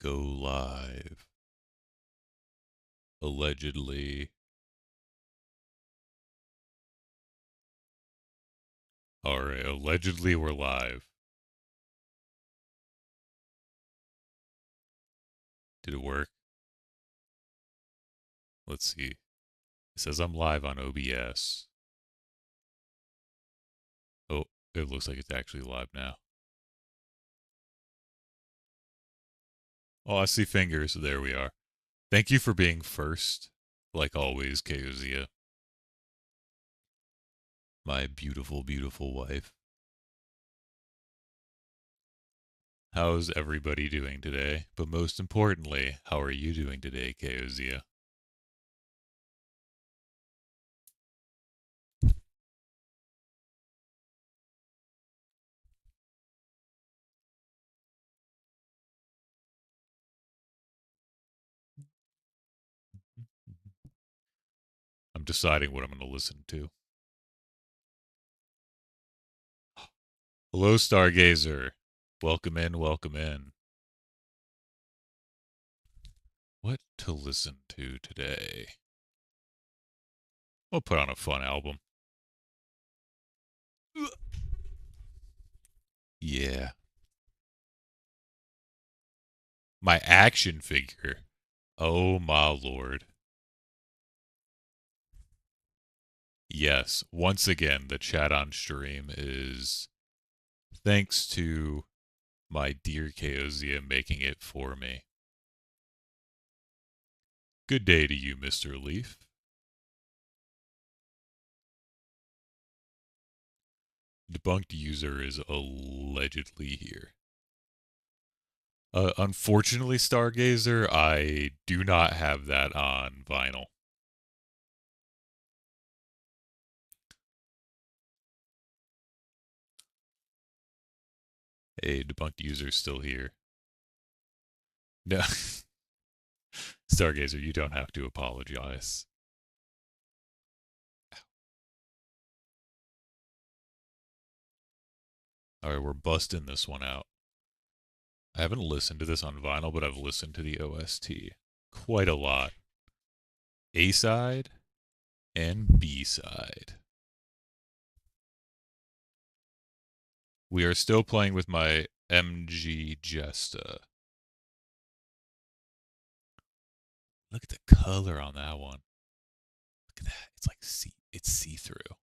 Go live. Allegedly. Alright, allegedly we're live. Did it work? Let's see. It says I'm live on OBS. Oh, it looks like it's actually live now. Oh, I see fingers. There we are. Thank you for being first. Like always, Keozia. My beautiful, beautiful wife. How's everybody doing today? But most importantly, how are you doing today, Keozia? I'm deciding what I'm going to listen to. Hello, Stargazer. Welcome in, welcome in. What to listen to today? We'll put on a fun album. Yeah. My action figure. Oh my lord. Yes, once again, the chat on stream is thanks to my dear Keozia making it for me. Good day to you, Mr. Leaf. Debunked user is allegedly here. Unfortunately, Stargazer, I do not have that on vinyl. A debunked user still here. No. Stargazer, you don't have to apologize. Alright, we're busting this one out. I haven't listened to this on vinyl, but I've listened to the OST quite a lot. A side and B side. We are still playing with my MG Jesta. Look at the color on that one. Look at that. It's like it's see-through.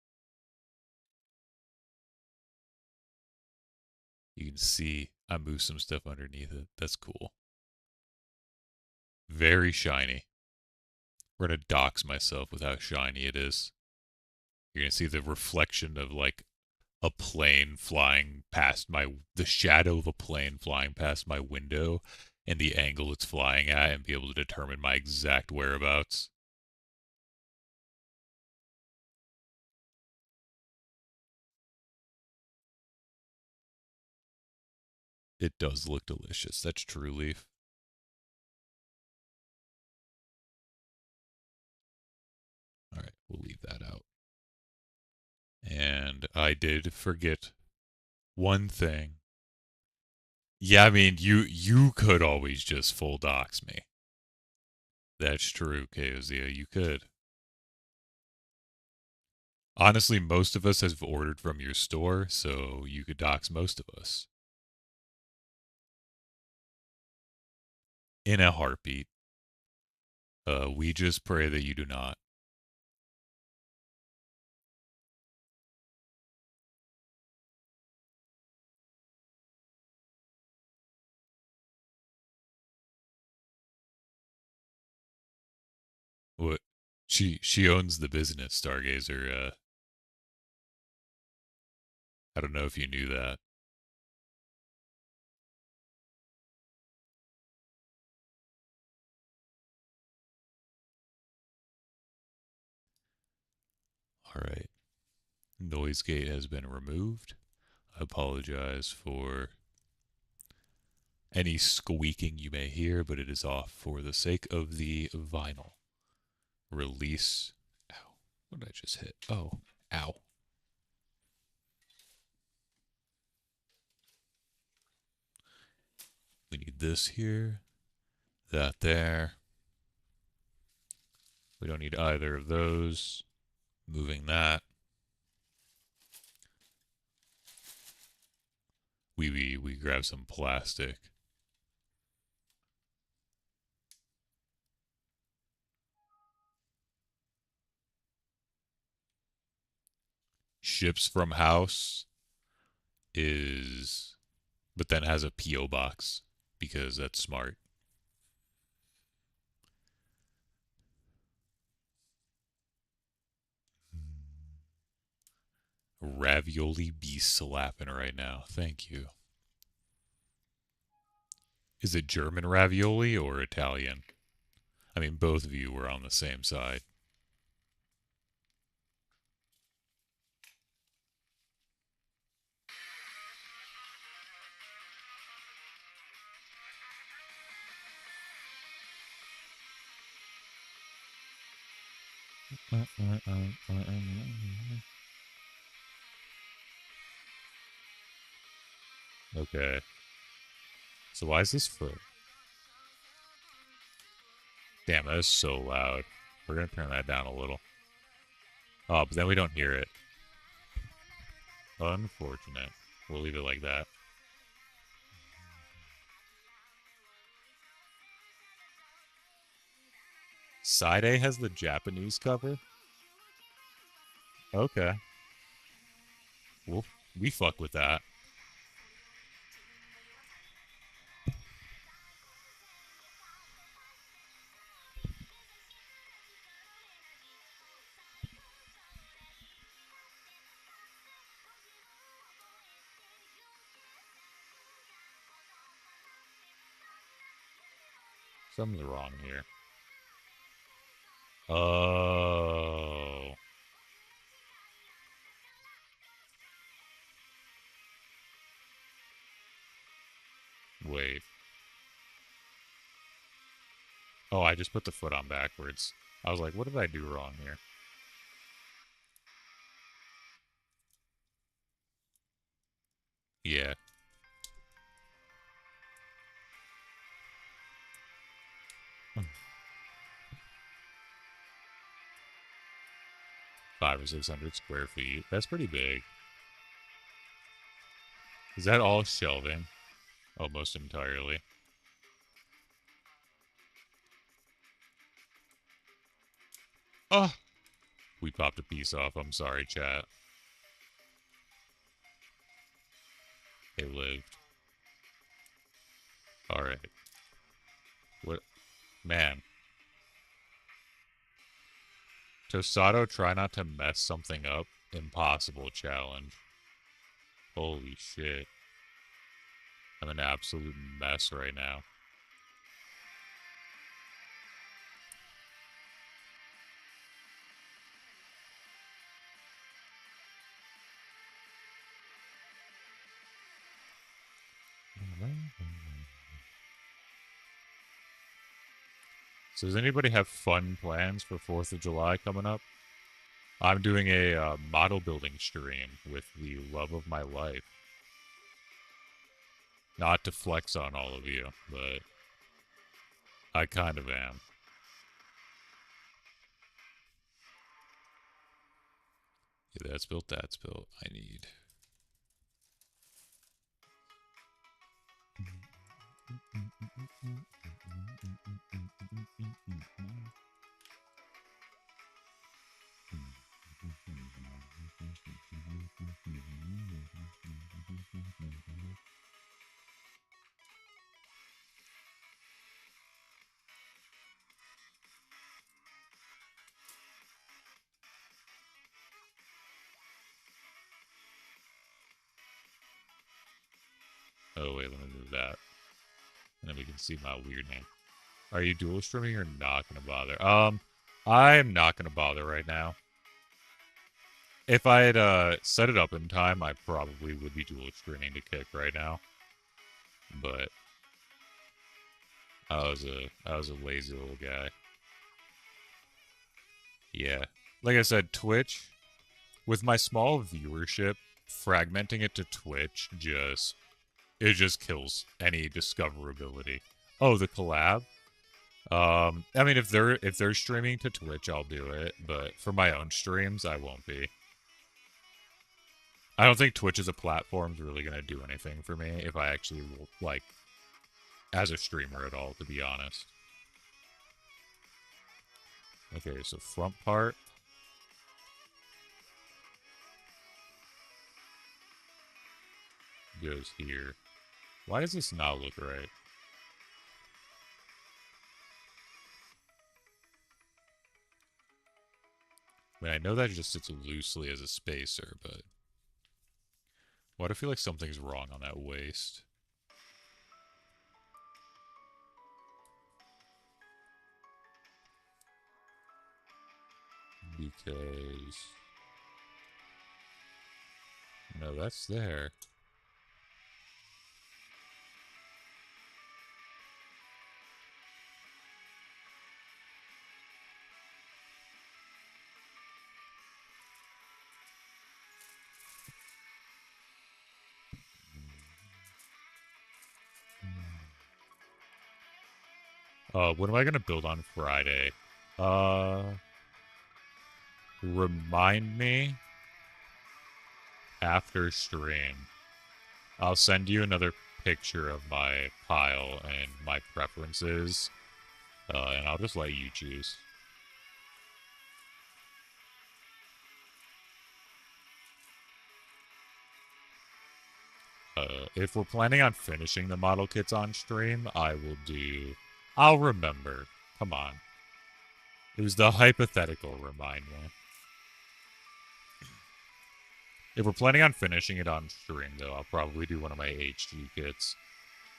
You can see I moved some stuff underneath it. That's cool. Very shiny. We're gonna dox myself with how shiny it is. You're gonna see the reflection of like a plane flying past the shadow of a plane flying past my window and the angle it's flying at and be able to determine my exact whereabouts. It does look delicious. That's true, Leaf. All right, we'll leave that out. And I did forget one thing. Yeah, I mean, you could always just full dox me. That's true, Keozia. You could. Honestly, most of us have ordered from your store, so you could dox most of us. In a heartbeat. We just pray that you do not. What? She owns the business, Stargazer. I don't know if you knew that. All right. Noise gate has been removed. I apologize for any squeaking you may hear, but it is off for the sake of the vinyl. Release. Ow. What did I just hit? Oh, ow. We need this here. That there. We don't need either of those. Moving that. We grab some plastic. Ships from house is, but then has a P.O. box because that's smart. Ravioli be slapping right now. Thank you. Is it German ravioli or Italian? I mean, both of you were on the same side. Okay. So why is this foot? Damn, that is so loud. We're gonna turn that down a little. Oh, but then we don't hear it. Unfortunate. We'll leave it like that. Side A has the Japanese cover? Okay. Well, we fuck with that. Something's wrong here. Oh. Wait. Oh, I just put the foot on backwards. I was like, what did I do wrong here? Yeah. Five or 600 square feet. That's pretty big. Is that all shelving? Almost entirely. Oh! We popped a piece off. I'm sorry, chat. It lived. Alright. What? Man. Tosado, try not to mess something up. Impossible challenge. Holy shit. I'm an absolute mess right now. So does anybody have fun plans for 4th of July coming up? I'm doing a model building stream with the love of my life. Not to flex on all of you, but I kind of am. Yeah, that's built, that's built. I need... Oh, wait, let me move that. And then we can see my weird name. Are you dual streaming or not going to bother? I'm not going to bother right now. If I had set it up in time, I probably would be dual streaming to kick right now. But I was a lazy little guy. Yeah. Like I said, Twitch, with my small viewership, fragmenting it to Twitch it just kills any discoverability. Oh, the collab? I mean, if they're streaming to Twitch, I'll do it. But for my own streams, I won't be. I don't think Twitch as a platform is really gonna do anything for me if I actually like as a streamer at all, to be honest. Okay, so front part goes here. Why does this not look right? I mean, I know that just sits loosely as a spacer, but why do I feel like something's wrong on that waist? Because no, that's there. What am I gonna build on Friday? Uh, Remind me after stream. I'll send you another picture of my pile and my preferences, and I'll just let you choose. If we're planning on finishing the model kits on stream, I will do... I'll remember. Come on. It was the hypothetical, remind me. If we're planning on finishing it on stream, though, I'll probably do one of my HG kits,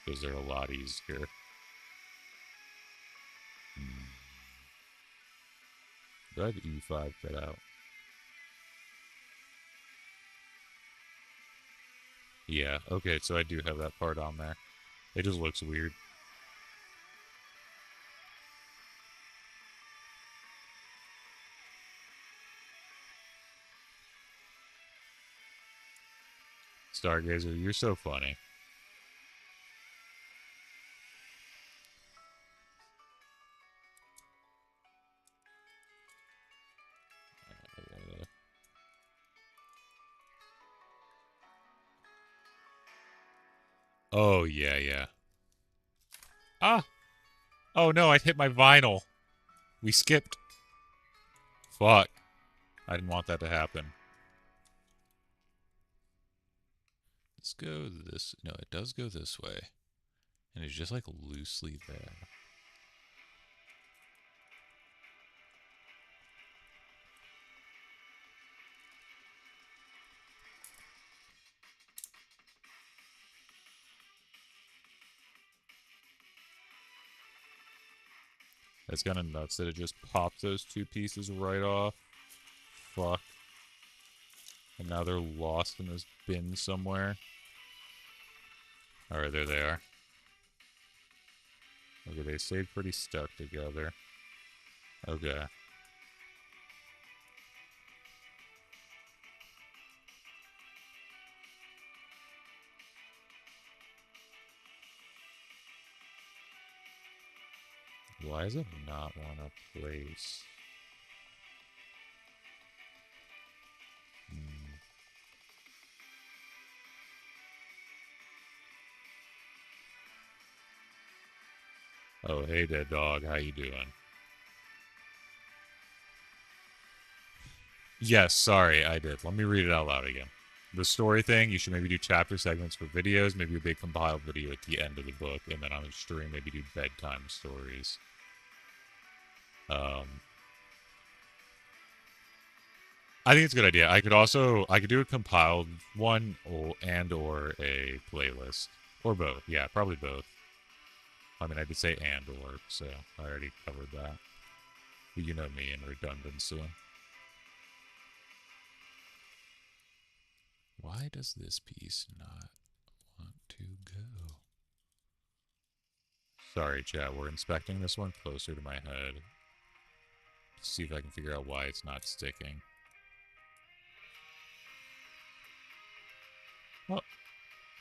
because they're a lot easier. Do I have E5 cut out? Yeah, okay, so I do have that part on there. It just looks weird. Stargazer, you're so funny. Oh, yeah, yeah. Ah! Oh no, I hit my vinyl. We skipped. Fuck. I didn't want that to happen. Let's go this... No, it does go this way. And it's just like loosely there. That's kind of nuts that it just popped those two pieces right off. Fuck. And now they're lost in this bin somewhere. Alright, there they are. Okay, they stayed pretty stuck together. Okay. Why does it not want to place? Oh, hey there, dog. How you doing? Yes, sorry, I did. Let me read it out loud again. The story thing, you should maybe do chapter segments for videos, maybe a big compiled video at the end of the book, and then on the stream, maybe do bedtime stories. I think it's a good idea. I could do a compiled one or a playlist. Or both. Yeah, probably both. I mean, I did say and or, so I already covered that. But you know me and redundancy. Why does this piece not want to go? Sorry, chat. We're inspecting this one closer to my head. To see if I can figure out why it's not sticking. Oh,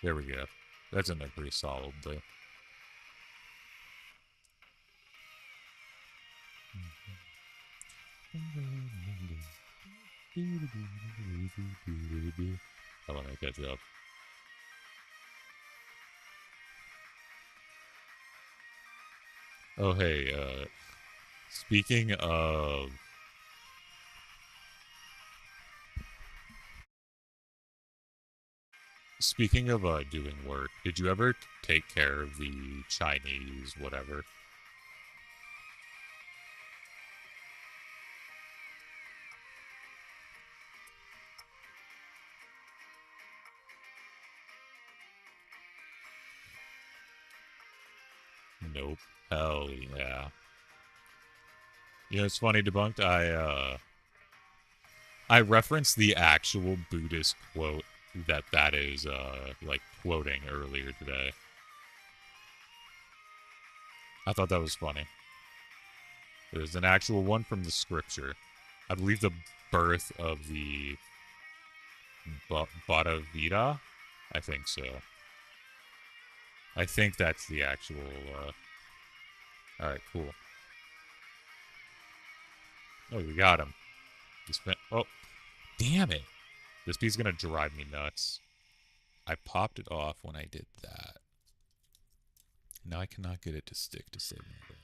there we go. That's in there pretty solidly. I want to make that joke. Oh, hey, speaking of doing work, did you ever take care of the Chinese whatever? Nope. Hell yeah. You know, it's funny, Debunked. I referenced the actual Buddhist quote that is like quoting earlier today. I thought that was funny. There's an actual one from the scripture. I believe the birth of the Bhagavad. I think so. I think that's the actual. All right, cool. Oh, we got him. Oh, damn it! This bee's gonna drive me nuts. I popped it off when I did that. Now I cannot get it to stick to save me.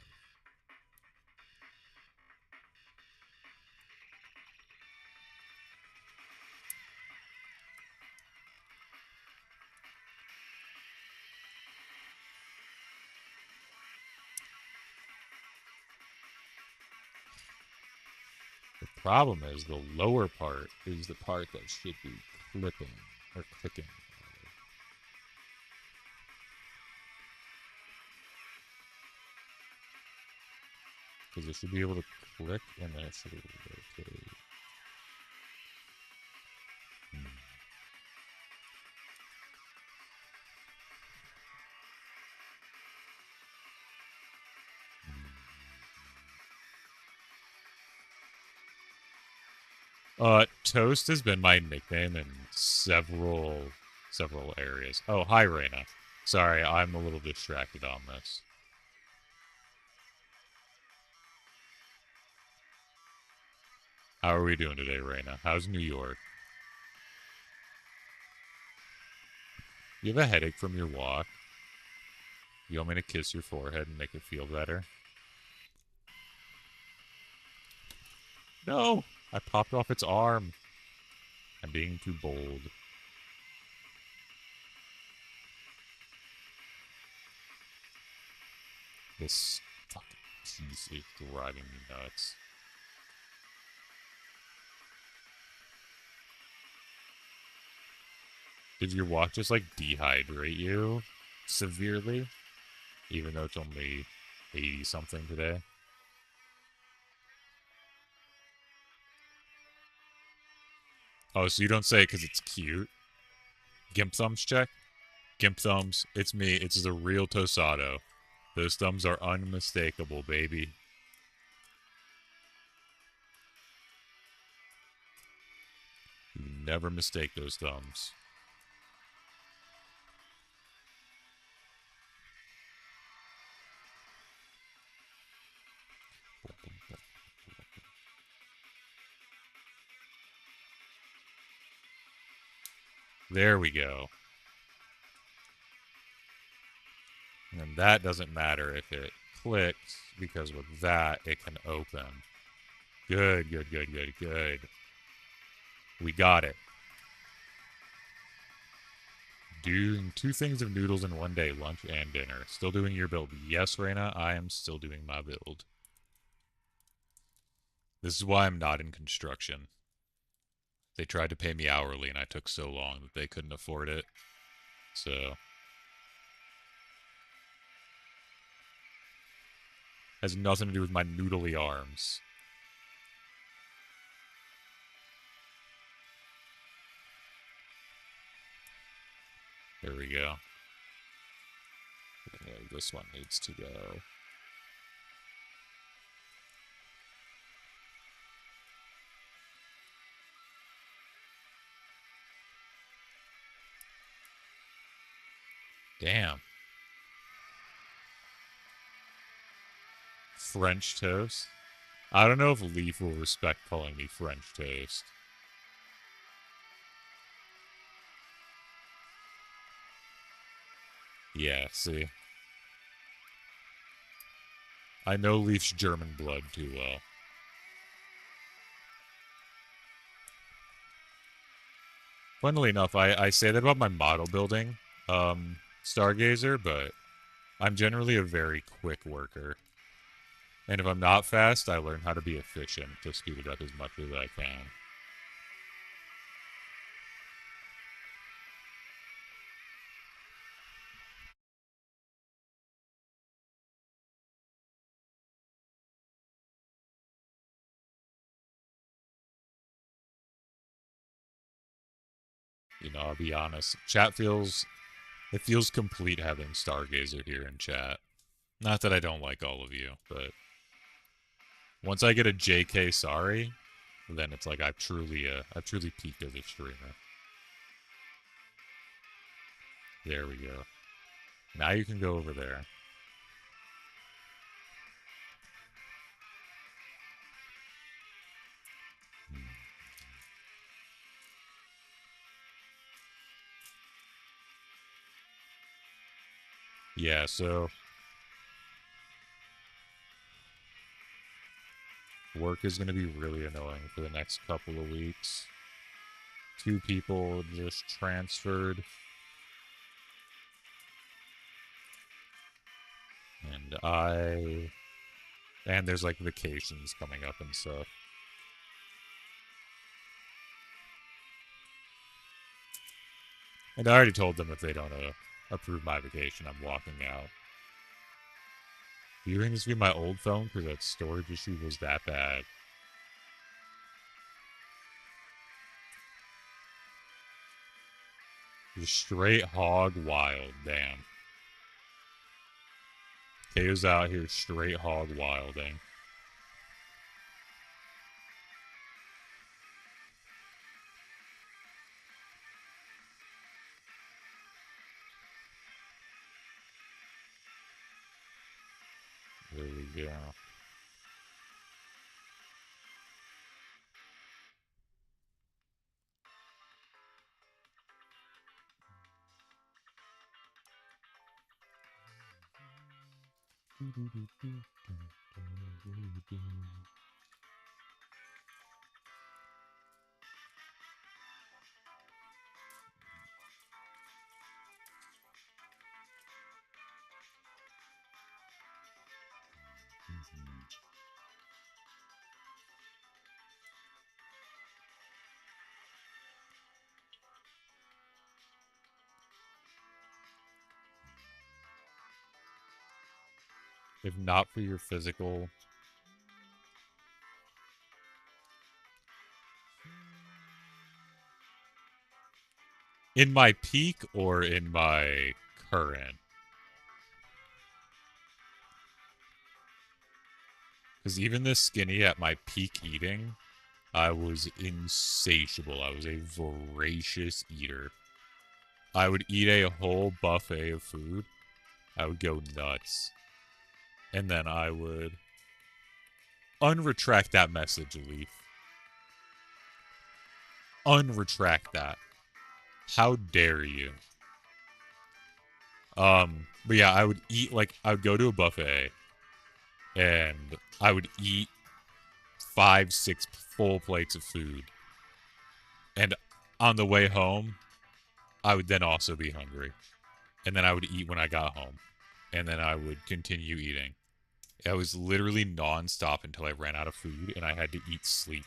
The problem is the lower part is the part that should be clipping or clicking. Because it should be able to click and then it should rotate. Toast has been my nickname in several areas. Oh, hi, Raina. Sorry, I'm a little distracted on this. How are we doing today, Raina? How's New York? You have a headache from your walk? You want me to kiss your forehead and make it feel better? No! I popped off its arm. I'm being too bold. This fucking piece is driving me nuts. Did your walk just like dehydrate you severely? Even though it's only 80 something today? Oh, so you don't say it because it's cute? Gimp thumbs check? Gimp thumbs, it's me. It's the real Tosado. Those thumbs are unmistakable, baby. You never mistake those thumbs. There we go. And that doesn't matter if it clicks, because with that, it can open. Good, good, good, good, good. We got it. Doing 2 things of noodles in one day, lunch and dinner. Still doing your build. Yes, Reina, I am still doing my build. This is why I'm not in construction. They tried to pay me hourly, and I took so long that they couldn't afford it. So... has nothing to do with my noodly arms. There we go. Yeah, this one needs to go. Damn. French toast. I don't know if Leaf will respect calling me French toast. Yeah, see. I know Leaf's German blood too well. Funnily enough, I say that about my model building, Stargazer, but I'm generally a very quick worker. And if I'm not fast, I learn how to be efficient to speed it up as much as I can. You know, I'll be honest. It feels complete having Stargazer here in chat. Not that I don't like all of you, but once I get a JK sorry, then it's like I've truly peaked as a streamer. There we go. Now you can go over there. Yeah, so work is going to be really annoying for the next couple of weeks. 2 people just transferred. And there's like vacations coming up and stuff. And I already told them if they don't approve my vacation, I'm walking out. Do you think this would be my old phone? Because that storage issue was that bad. Just straight hog wild, damn. Kayo's out here straight hog wilding. There we go. If not for your physical. In my peak or in my current? Because even this skinny at my peak eating, I was insatiable. I was a voracious eater. I would eat a whole buffet of food. I would go nuts. And then I would unretract that message, Leaf. Unretract that. How dare you? But yeah, I would eat I would go to a buffet and I would eat 5, 6 full plates of food. And on the way home, I would then also be hungry. And then I would eat when I got home. And then I would continue eating. I was literally non-stop until I ran out of food and I had to eat sleep.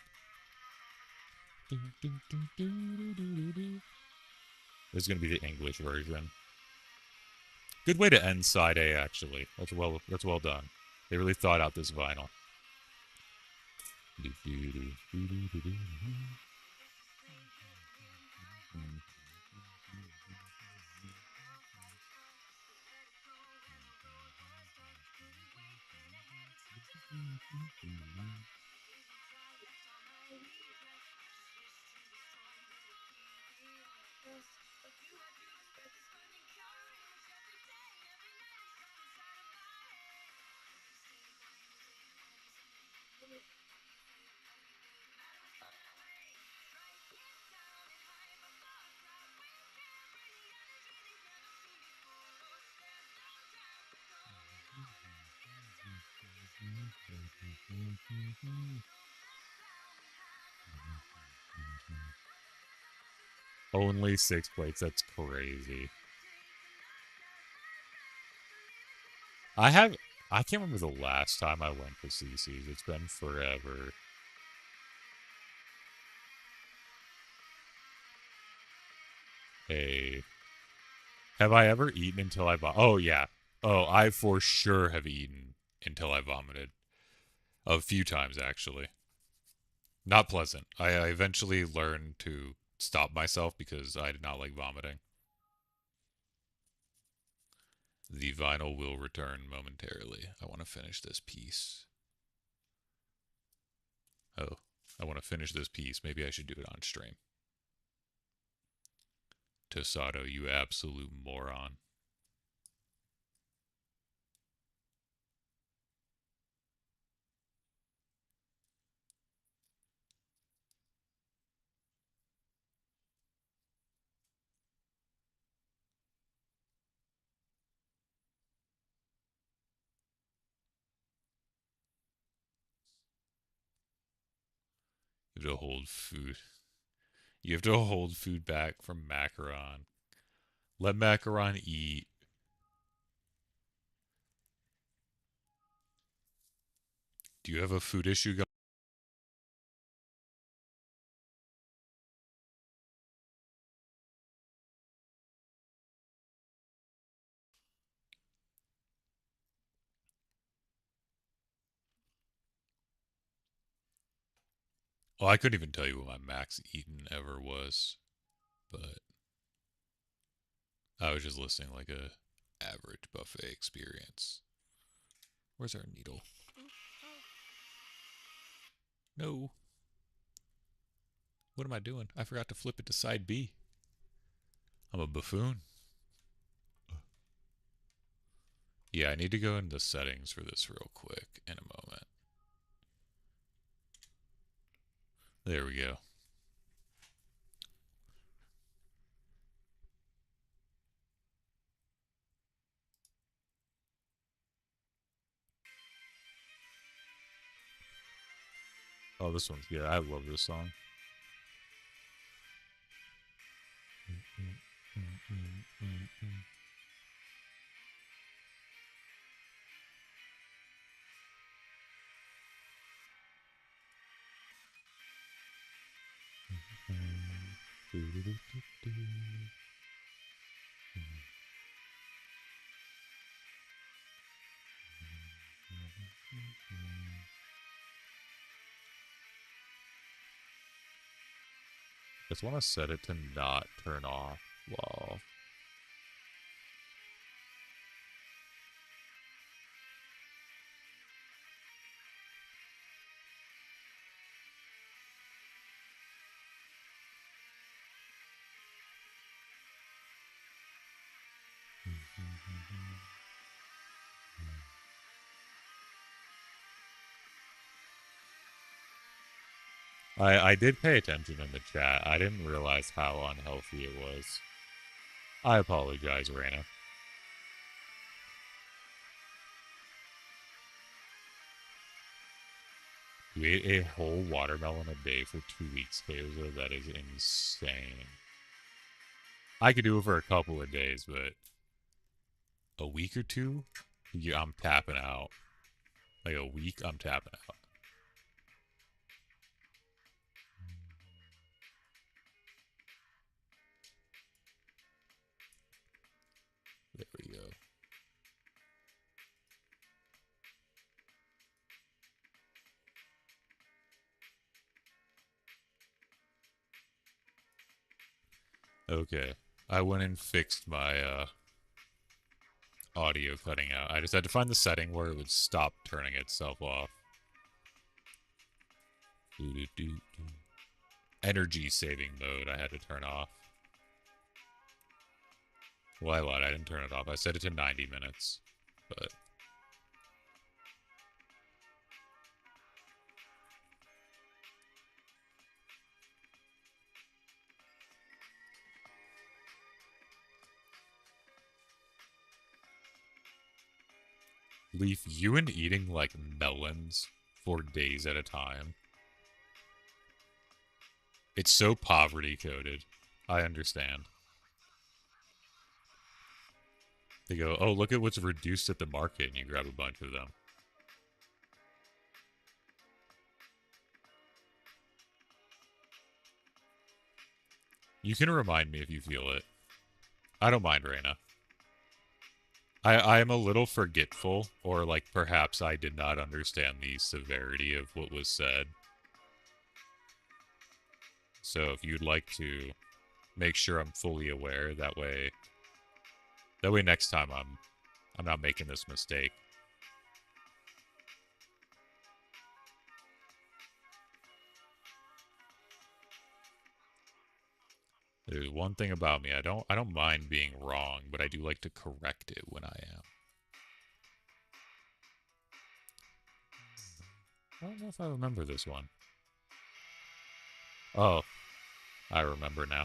This is going to be the English version. Good way to end side A, actually. That's well done. They really thought out this vinyl. Only 6 plates. That's crazy. I have. I can't remember the last time I went to CC's. It's been forever. Hey, have I ever eaten until I vom? Oh yeah. Oh, I for sure have eaten until I vomited. A few times actually. Not pleasant. I eventually learned to stop myself because I did not like vomiting. The vinyl will return momentarily. I want to finish this piece. Oh, I want to finish this piece. Maybe I should do it on stream. Tosado, you absolute moron. You have to hold food. You have to hold food back from Macaron. Let Macaron eat. Do you have a food issue going? Well, I couldn't even tell you what my max eaten ever was, but I was just listening like a average buffet experience. Where's our needle? No. What am I doing? I forgot to flip it to side B. I'm a buffoon. Yeah, I need to go into settings for this real quick in a moment. There we go. Oh, this one's good. I love this song. Just want to set it to not turn off while. I did pay attention in the chat. I didn't realize how unhealthy it was. I apologize, Raina. You ate a whole watermelon a day for 2 weeks, Kaiser. That is insane. I could do it for a couple of days, but a week or two, yeah, I'm tapping out. Like a week, I'm tapping out. There we go. Okay. I went and fixed my audio cutting out. I just had to find the setting where it would stop turning itself off. Energy saving mode I had to turn off. Well, I lied. I didn't turn it off. I set it to 90 minutes. But Leaf, you and eating like melons for days at a time. It's so poverty coded. I understand. They go, oh, look at what's reduced at the market, and you grab a bunch of them. You can remind me if you feel it. I don't mind, Reina. I am a little forgetful, or like perhaps I did not understand the severity of what was said. So if you'd like to make sure I'm fully aware, that way next time I'm not making this mistake. There's one thing about me, I don't mind being wrong, but I do like to correct it when I am. I don't know if I remember this one. Oh, I remember now.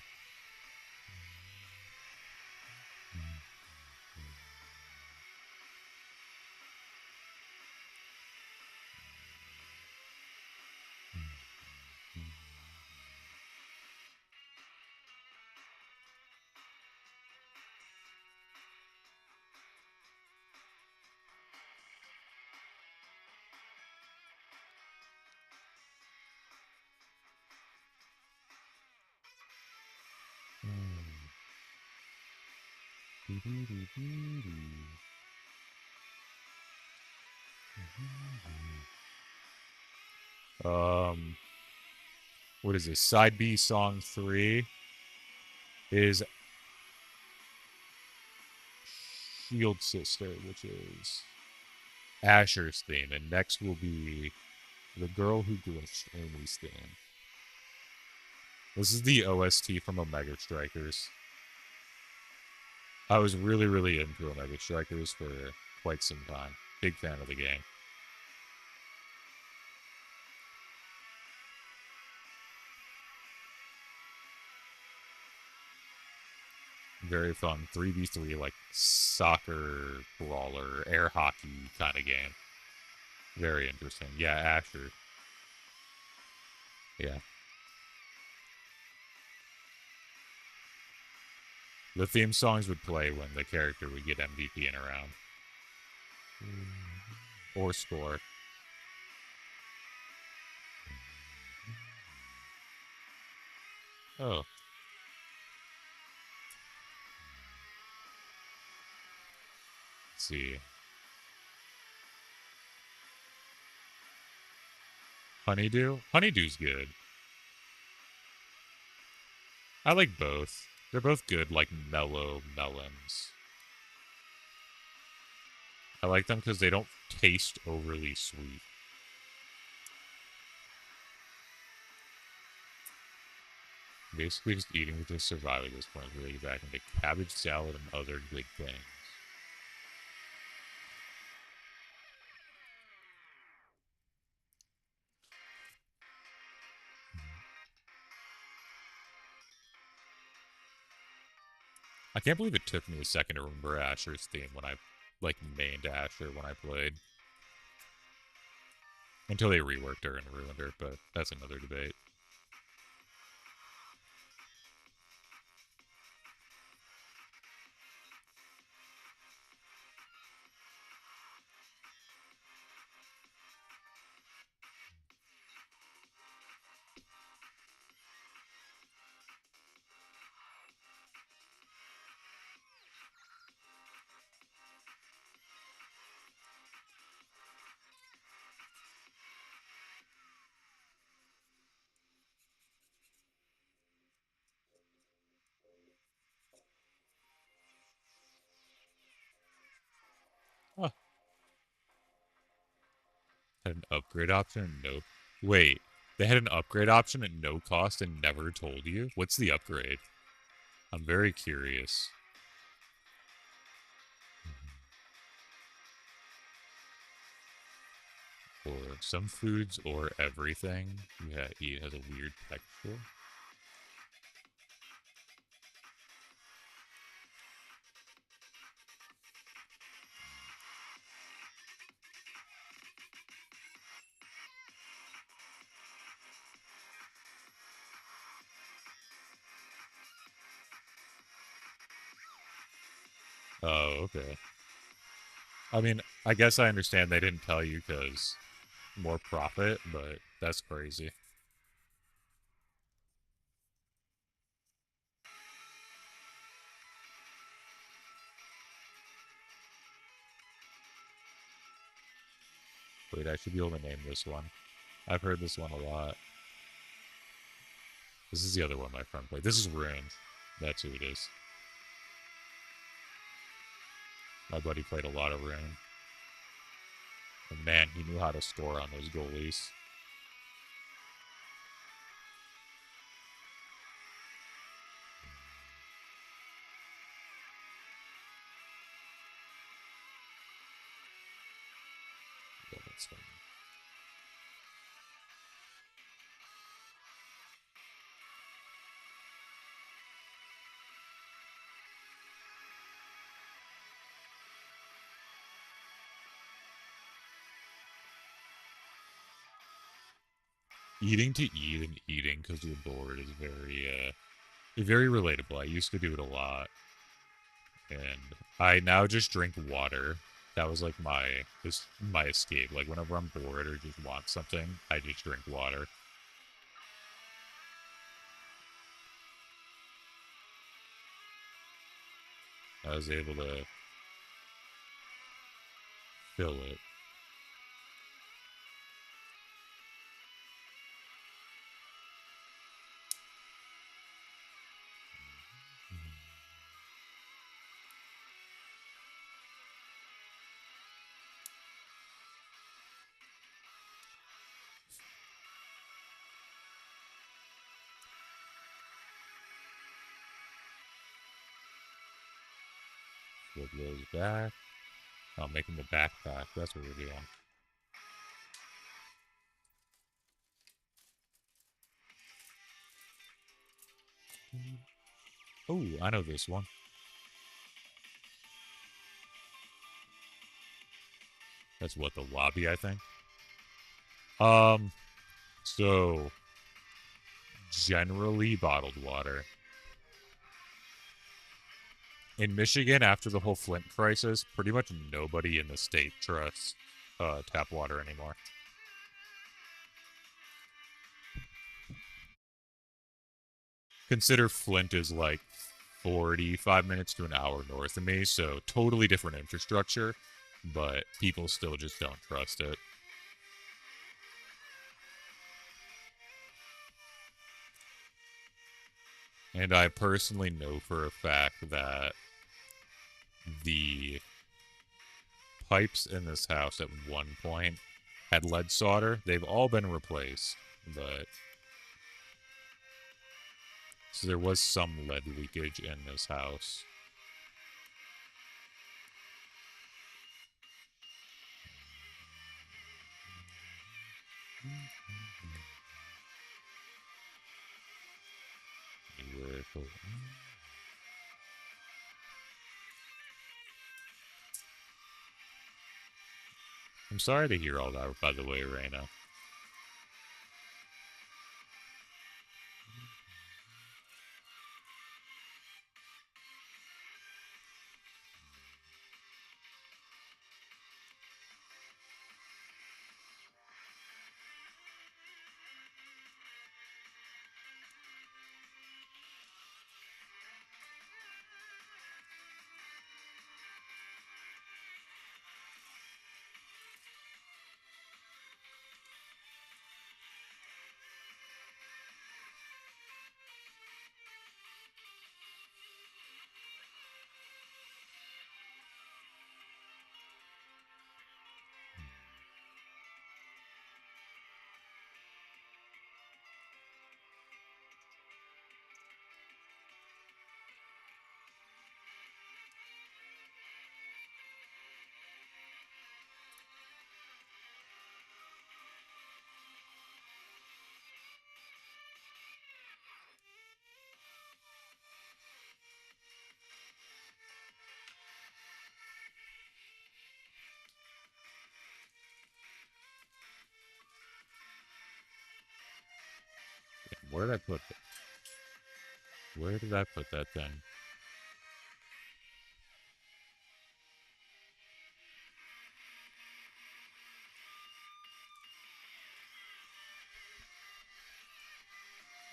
What is this? Side B song 3 is Shield Sister, which is Asher's theme, and next will be The Girl Who Glitched Amy's theme. This is the OST from Omega Strikers. I was really, really into Omega Strikers for quite some time. Big fan of the game. Very fun 3v3, like soccer brawler, air hockey kind of game. Very interesting. Yeah, Asher. Yeah. The theme songs would play when the character would get MVP in a round. Or score. Oh. Let's see. Honeydew? Honeydew's good. I like both. They're both good, like mellow melons. I like them because they don't taste overly sweet. Basically just eating to survive at this point. Really get back into cabbage salad and other good things. I can't believe it took me a second to remember Asher's theme when I, like, mained Asher when I played. Until they reworked her and ruined her, but that's another debate. Huh. Had an upgrade option? No. Wait, they had an upgrade option at no cost and never told you? What's the upgrade? I'm very curious. Or some foods or everything you eat has a weird texture. Oh, okay. I mean, I guess I understand they didn't tell you because more profit, but that's crazy. Wait, I should be able to name this one. I've heard this one a lot. This is the other one my friend played. This is Rune. That's who it is. My buddy played a lot of Rune. And man, he knew how to score on those goalies. Yeah, that's fine. Eating to eat and eating because you're bored is very relatable. I used to do it a lot, and I now just drink water. That was like my escape. Like whenever I'm bored or just want something, I just drink water. I was able to fill it. Flip those back. Oh, making the backpack. That's what we're doing. Oh, I know this one. That's what the lobby, I think. Um, so generally bottled water. In Michigan, after the whole Flint crisis, pretty much nobody in the state trusts tap water anymore. Consider Flint is like 45 minutes to an hour north of me, so totally different infrastructure, but people still just don't trust it. And I personally know for a fact that the pipes in this house at one point had lead solder. They've all been replaced, but so there was some lead leakage in this house. I'm sorry to hear all that, by the way, Reina. Where did I put it? Where did I put that thing?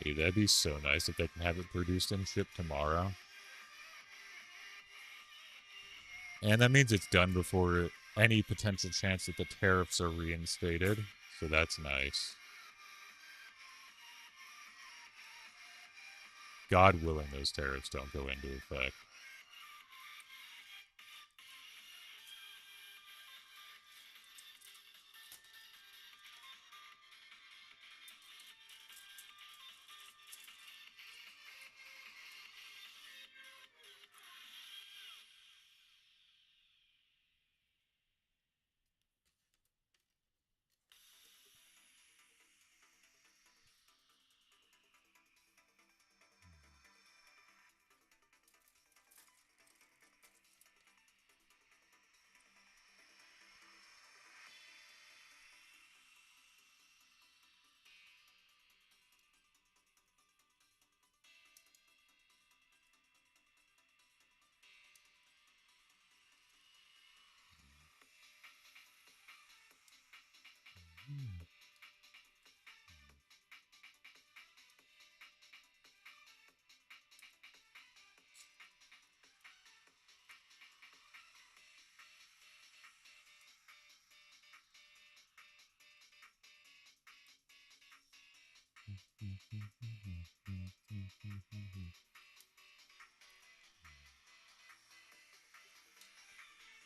Dude, that'd be so nice if they can have it produced and shipped tomorrow. And that means it's done before any potential chance that the tariffs are reinstated. So that's nice. God willing, those tariffs don't go into effect.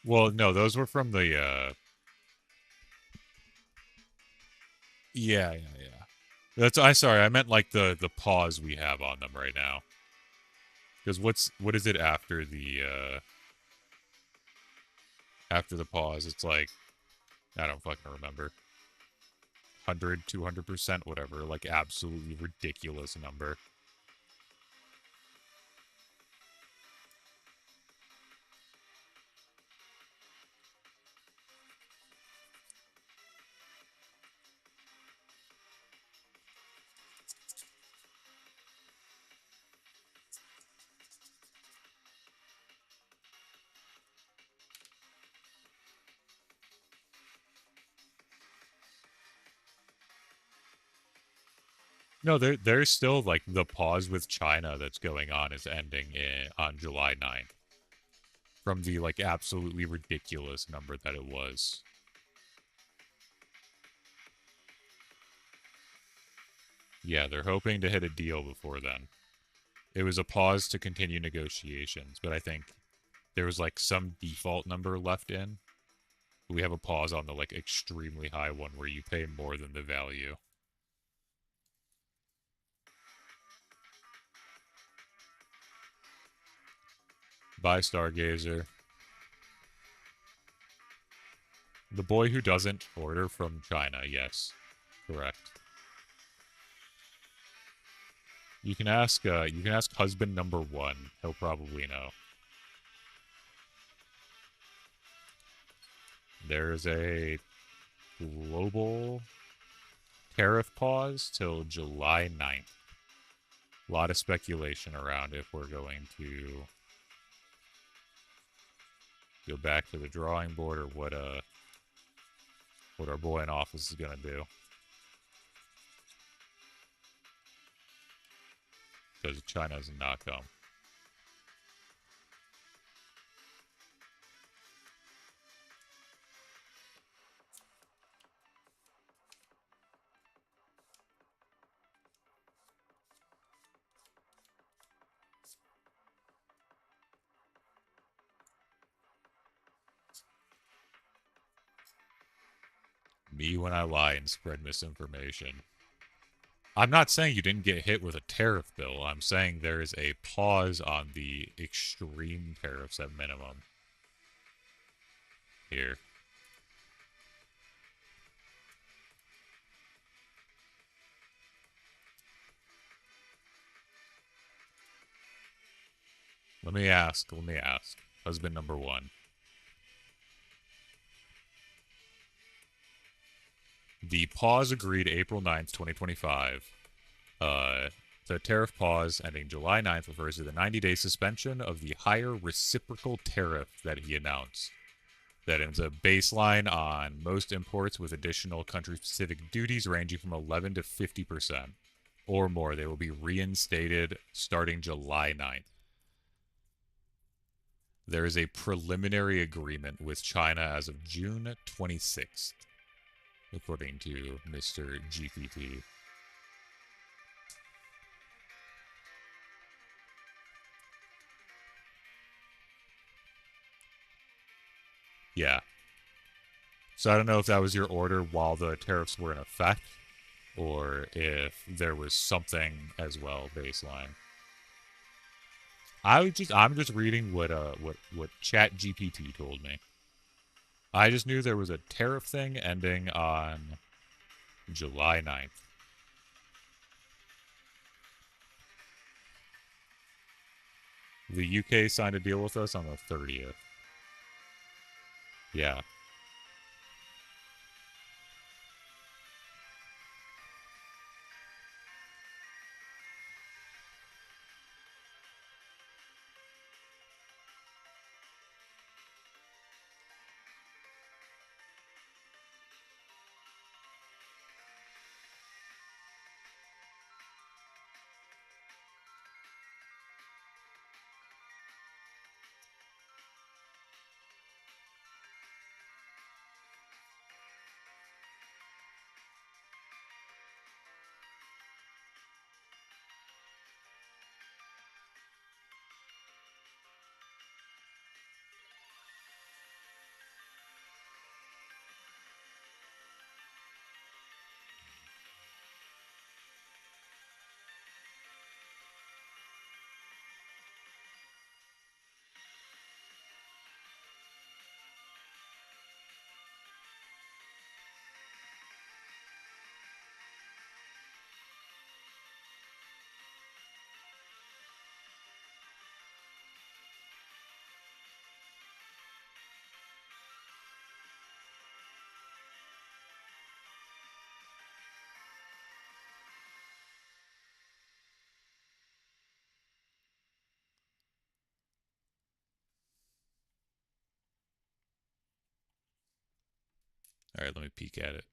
Well, no, those were from the yeah. I sorry, I meant like the pause we have on them right now. Because what is it after the pause? It's like I don't fucking remember. 100, 200%, whatever, like absolutely ridiculous number. No, there's still like the pause with China that's going on is ending on July 9th from the like absolutely ridiculous number that it was. Yeah, they're hoping to hit a deal before then. It was a pause to continue negotiations, but I think there was like some default number left in. We have a pause on the like extremely high one where you pay more than the value. Bye, Stargazer. The boy who doesn't order from China, yes. Correct. You can ask husband number 1. He'll probably know. There's a global tariff pause till July 9th. A lot of speculation around if we're going to go back to the drawing board or what our boy in office is gonna do. Because China's not come. Me when I lie and spread misinformation. I'm not saying you didn't get hit with a tariff bill. I'm saying there is a pause on the extreme tariffs at minimum. Here. Let me ask. Husband number 1. The pause agreed April 9th, 2025. The tariff pause ending July 9th refers to the 90-day suspension of the higher reciprocal tariff that he announced. That is a baseline on most imports with additional country-specific duties ranging from 11 to 50%. or more. They will be reinstated starting July 9th. There is a preliminary agreement with China as of June 26th, according to Mr. GPT. Yeah. So I don't know if that was your order while the tariffs were in effect, or if there was something as well baseline. I'm just reading what Chat GPT told me. I just knew there was a tariff thing ending on July 9th. The UK signed a deal with us on the 30th. Yeah. All right, let me peek at it.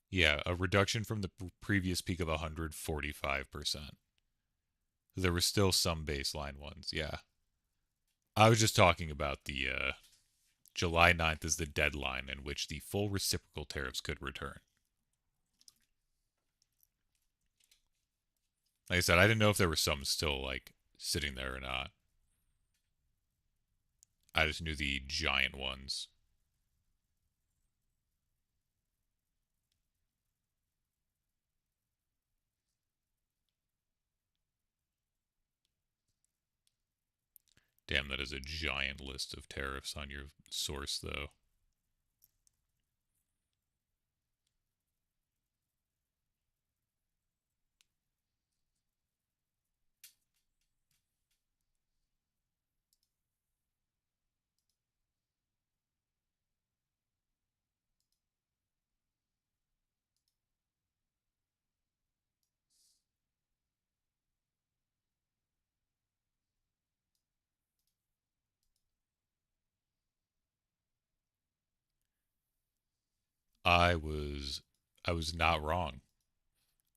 Yeah, a reduction from the previous peak of 145%. There were still some baseline ones, yeah. I was just talking about the July 9th is the deadline in which the full reciprocal tariffs could return. Like I said, I didn't know if there were some still like sitting there or not. I just knew the giant ones. Damn, that is a giant list of tariffs on your source, though. I was I was not wrong.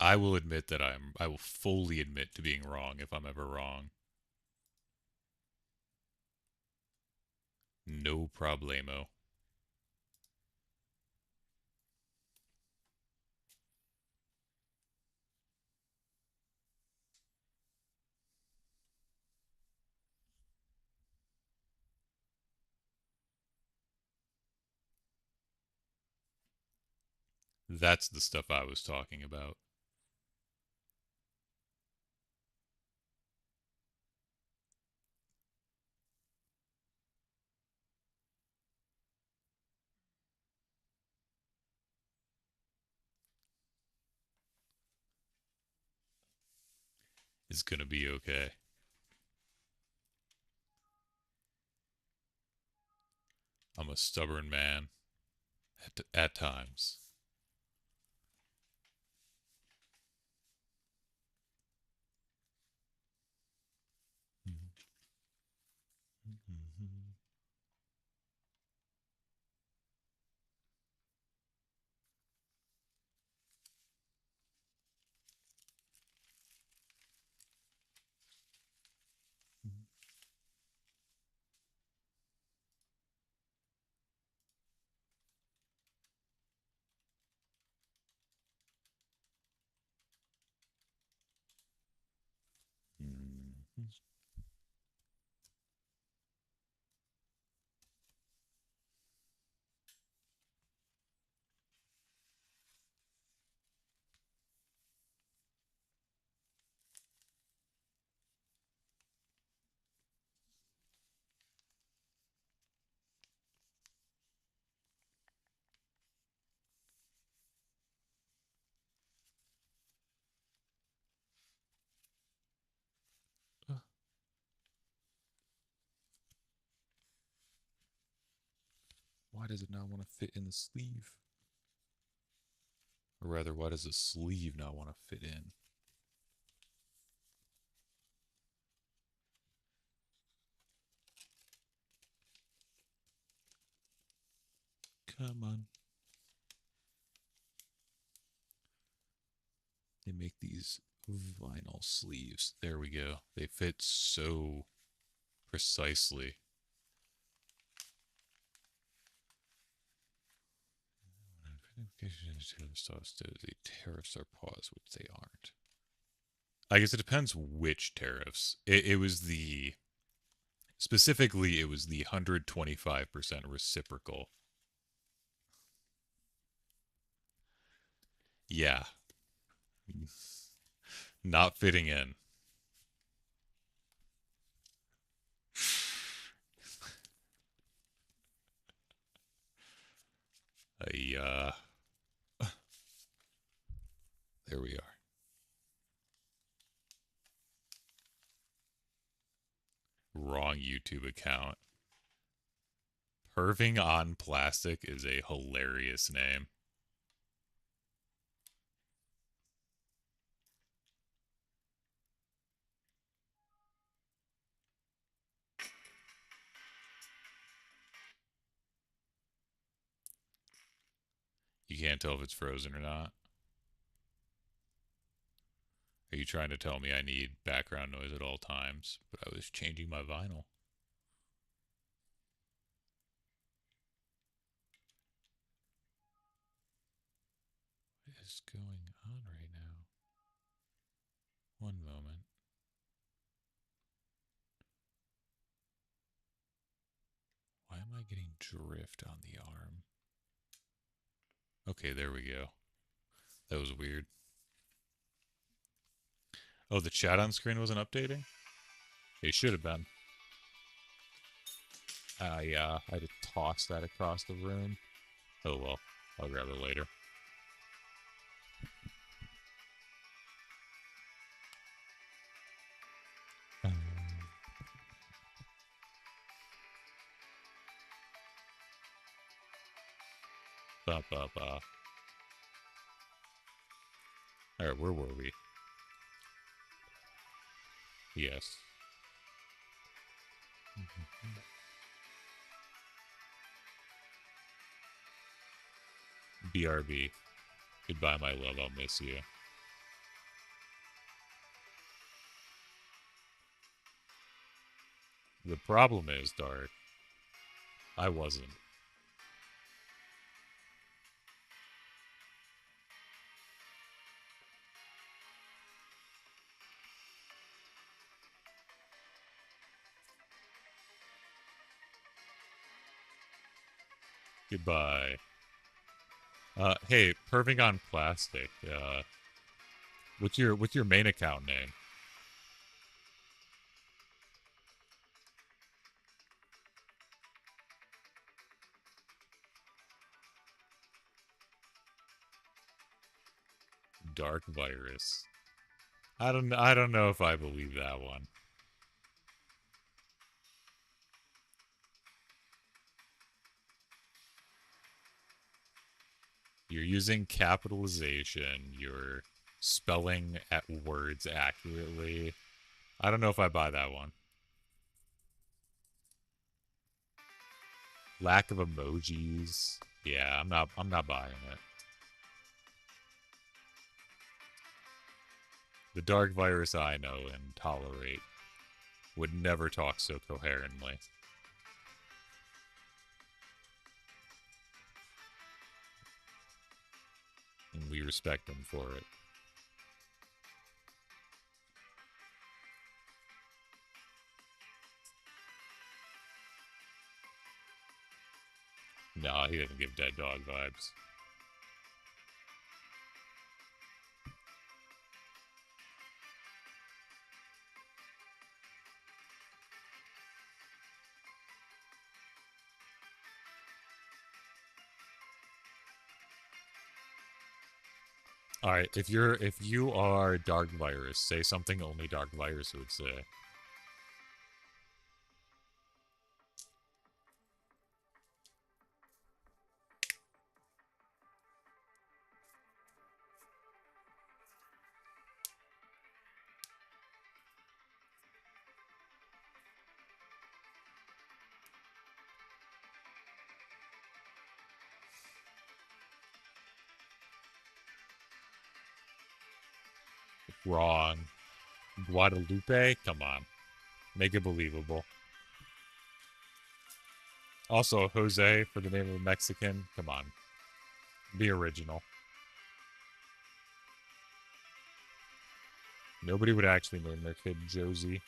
I will admit that I will fully admit to being wrong if I'm ever wrong. No problemo. That's the stuff I was talking about. is gonna be okay. I'm a stubborn man at times. Why does it not want to fit in the sleeve? Or rather, why does the sleeve not want to fit in? Come on. They make these vinyl sleeves. There we go. They fit so precisely. The tariffs are paused, which they aren't. I guess it depends which tariffs. It was the specifically it was the 125% reciprocal. Yeah. Not fitting in. There we are. Wrong YouTube account. Perving on Plastic is a hilarious name. You can't tell if it's frozen or not. Are you trying to tell me I need background noise at all times? But I was changing my vinyl. What is going on right now? One moment. Why am I getting drift on the arm? Okay, there we go. That was weird. Oh, the chat on screen wasn't updating? It should have been. Yeah, I had to toss that across the room. Oh well, I'll grab it later. Ba ba ba. Alright, where were we? Yes. BRB. Goodbye, my love. I'll miss you. The problem is, Dark, I wasn't. Goodbye. Hey, perving on Plastic. What's your main account name? Dark Virus. I don't know if I believe that one. You're using capitalization. You're spelling at words accurately. I don't know if I buy that one. Lack of emojis. Yeah, I'm not buying it. The dark virus I know and tolerate would never talk so coherently. And we respect him for it. Nah, he doesn't give dead dog vibes. All right, if you are Dark Virus, say something only Dark Virus would say. Wrong. Guadalupe? Come on. Make it believable. Also, Jose for the name of a Mexican. Come on. Be original. Nobody would actually name their kid Josie.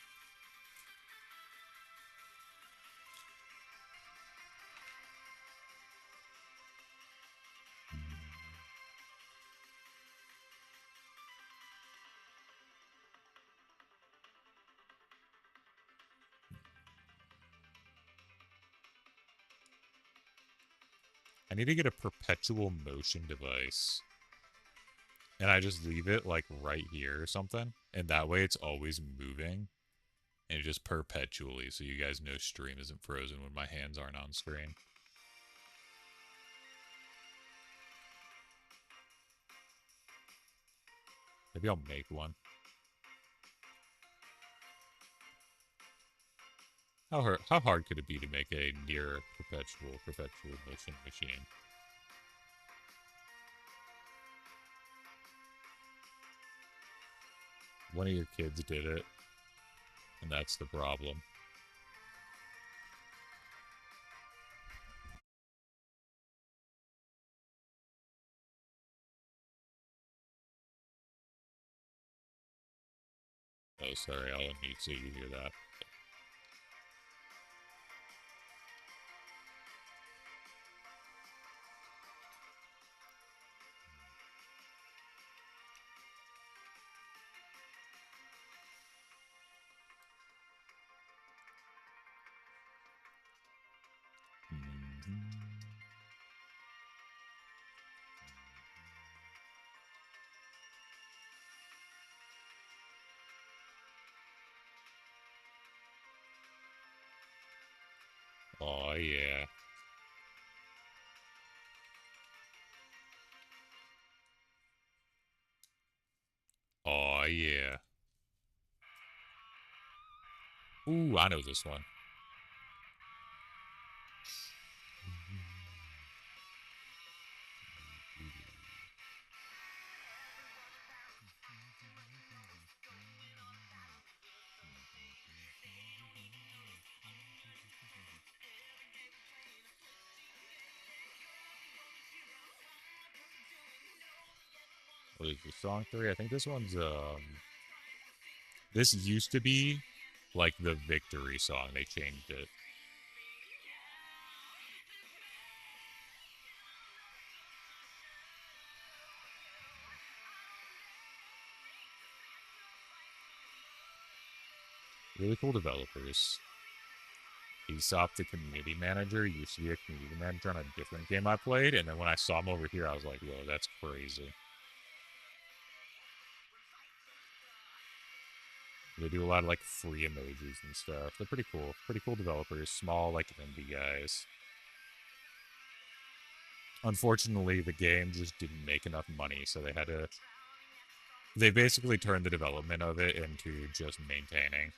I need to get a perpetual motion device. And I just leave it like right here or something. And that way it's always moving. And just perpetually so you guys know stream isn't frozen when my hands aren't on screen. Maybe I'll make one. How hard could it be to make a near perpetual motion machine? One of your kids did it, and that's the problem. Oh, sorry, I'll unmute so you hear that. Oh yeah. Oh yeah. Ooh, I know this one. What is this, song 3? I think this one's this used to be like the victory song. They changed it. Really cool developers. Aesop, the community manager, used to be a community manager on a different game I played, and then when I saw him over here, I was like, whoa, that's crazy. They do a lot of like free emojis and stuff. They're pretty cool. Pretty cool developers. Small like indie guys. Unfortunately, the game just didn't make enough money, so they had to. They basically turned the development of it into just maintaining.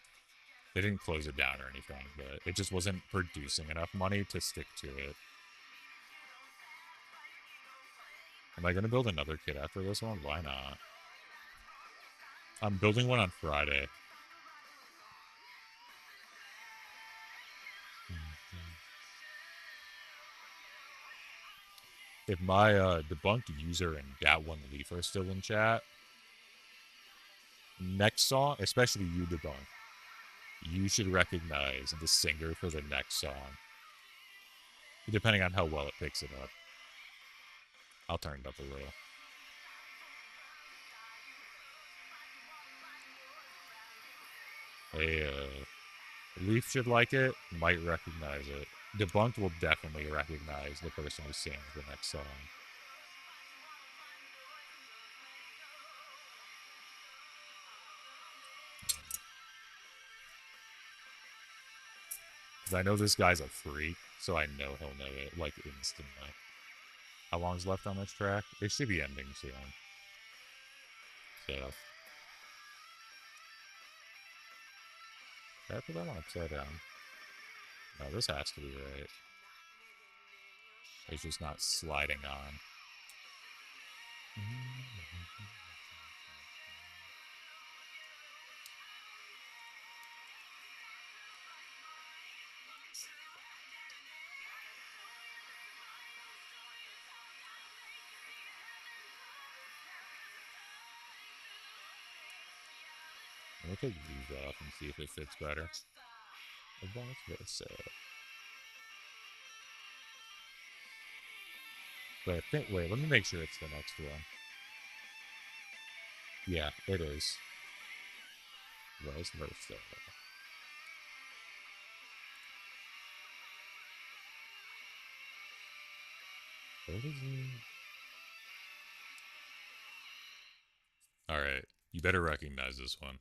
They didn't close it down or anything, but it just wasn't producing enough money to stick to it. Am I going to build another kit after this one? Why not? I'm building one on Friday. If my debunked user and that one leaf are still in chat, next song, especially you debunk, you should recognize the singer for the next song, depending on how well it picks it up. I'll turn it up a little. Leaf should like it, might recognize it. Debunked will definitely recognize the person who sings the next song. Because I know this guy's a freak, so I know he'll know it, like, instantly. How long's left on this track? It should be ending soon. So. Did I put that one upside down? No, this has to be right. It's just not sliding on. Let me take these off and see if it fits better. About this. But I think, wait, let me make sure it's the next one. Yeah, it is. Vice versa. What is it? Alright, you better recognize this one.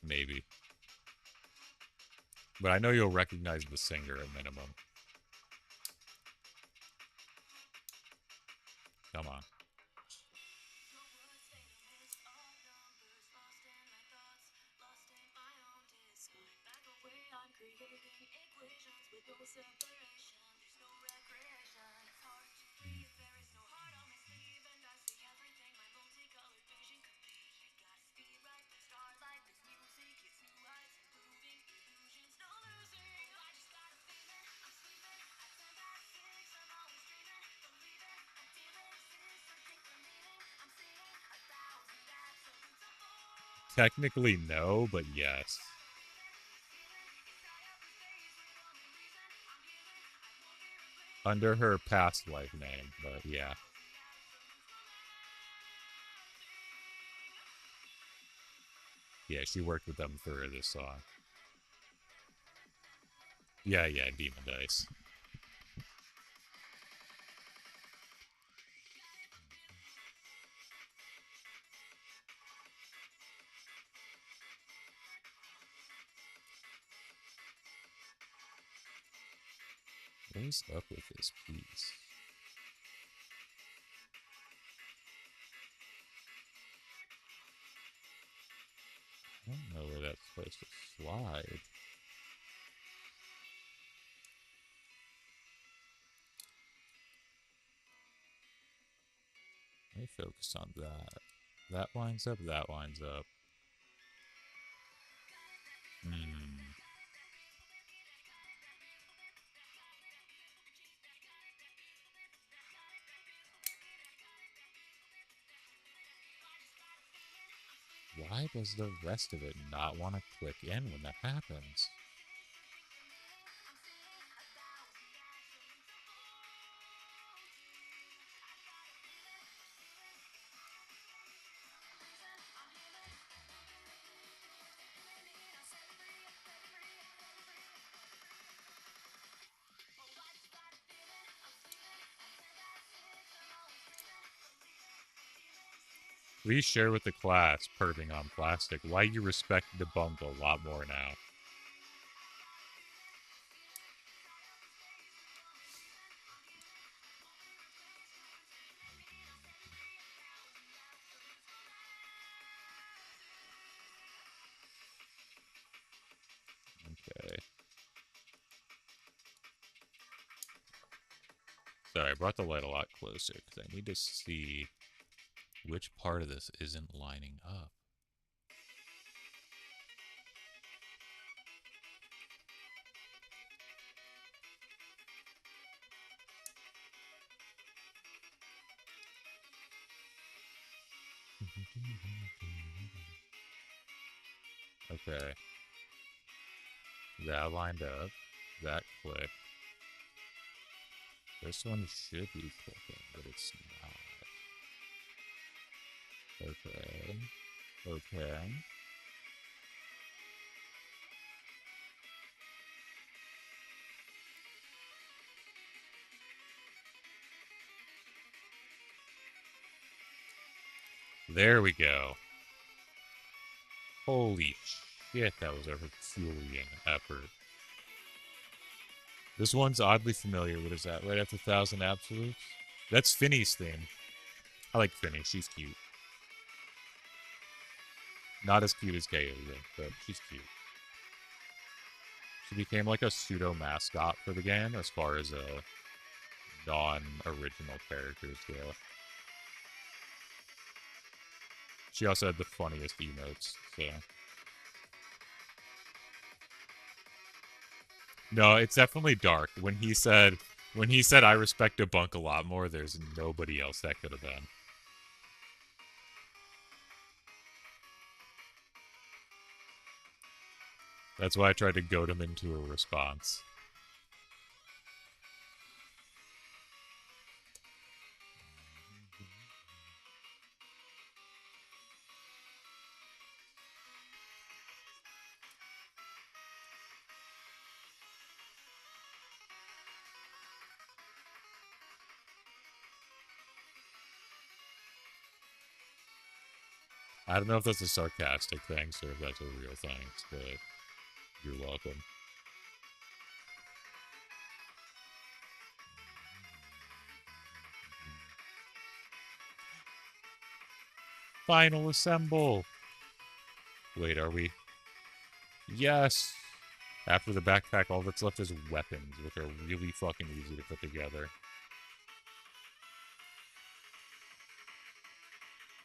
Maybe. But I know you'll recognize the singer at minimum. Come on. Technically, no, but yes. Under her past life name, but yeah. Yeah, she worked with them for this song. Yeah, Demon Dice. What is up with this piece? I don't know where that's supposed to slide. Let me focus on that. That lines up, that lines up. Why does the rest of it not want to click in when that happens? Please share with the class, perving on plastic, why you respect the bunk a lot more now. Okay. Sorry, I brought the light a lot closer because I need to see which part of this isn't lining up. Okay. That lined up. That clicked. This one should be clicking, but it's not. Okay. Okay. There we go. Holy shit, that was a Herculean effort. This one's oddly familiar. What is that? Right after 1,000 Absolutes? That's Finny's theme. I like Finny. She's cute. Not as cute as Kayo, but she's cute. She became like a pseudo mascot for the game as far as non-original characters go. She also had the funniest emotes, so. No, it's definitely dark. When he said I respect a bunk a lot more, there's nobody else that could have been. That's why I tried to goad him into a response. I don't know if that's a sarcastic thing or if that's a real thing, but you're welcome. Final assemble! Wait, are we? Yes! After the backpack, all that's left is weapons, which are really fucking easy to put together.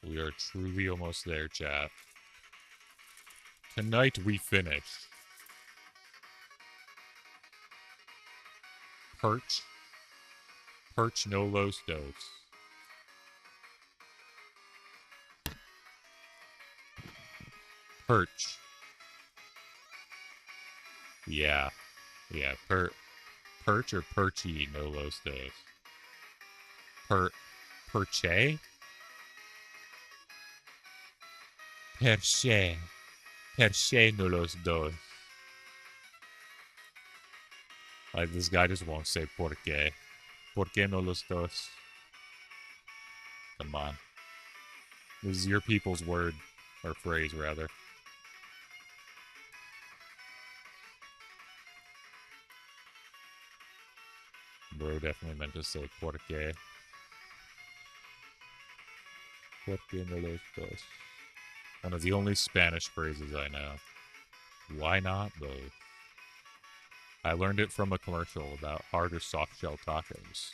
We are truly almost there, chat. Tonight we finish. Perch. Perch no los dos. Perch. Yeah. Yeah, perch or perchy no los dos. Perche? Perche. Perche no los dos. Like, this guy just won't say porque. Porque no los dos. Come on. This is your people's word. Or phrase, rather. Bro definitely meant to say porque. Porque no los dos. One of the only Spanish phrases I know. Why not both? I learned it from a commercial about hard or soft shell tacos.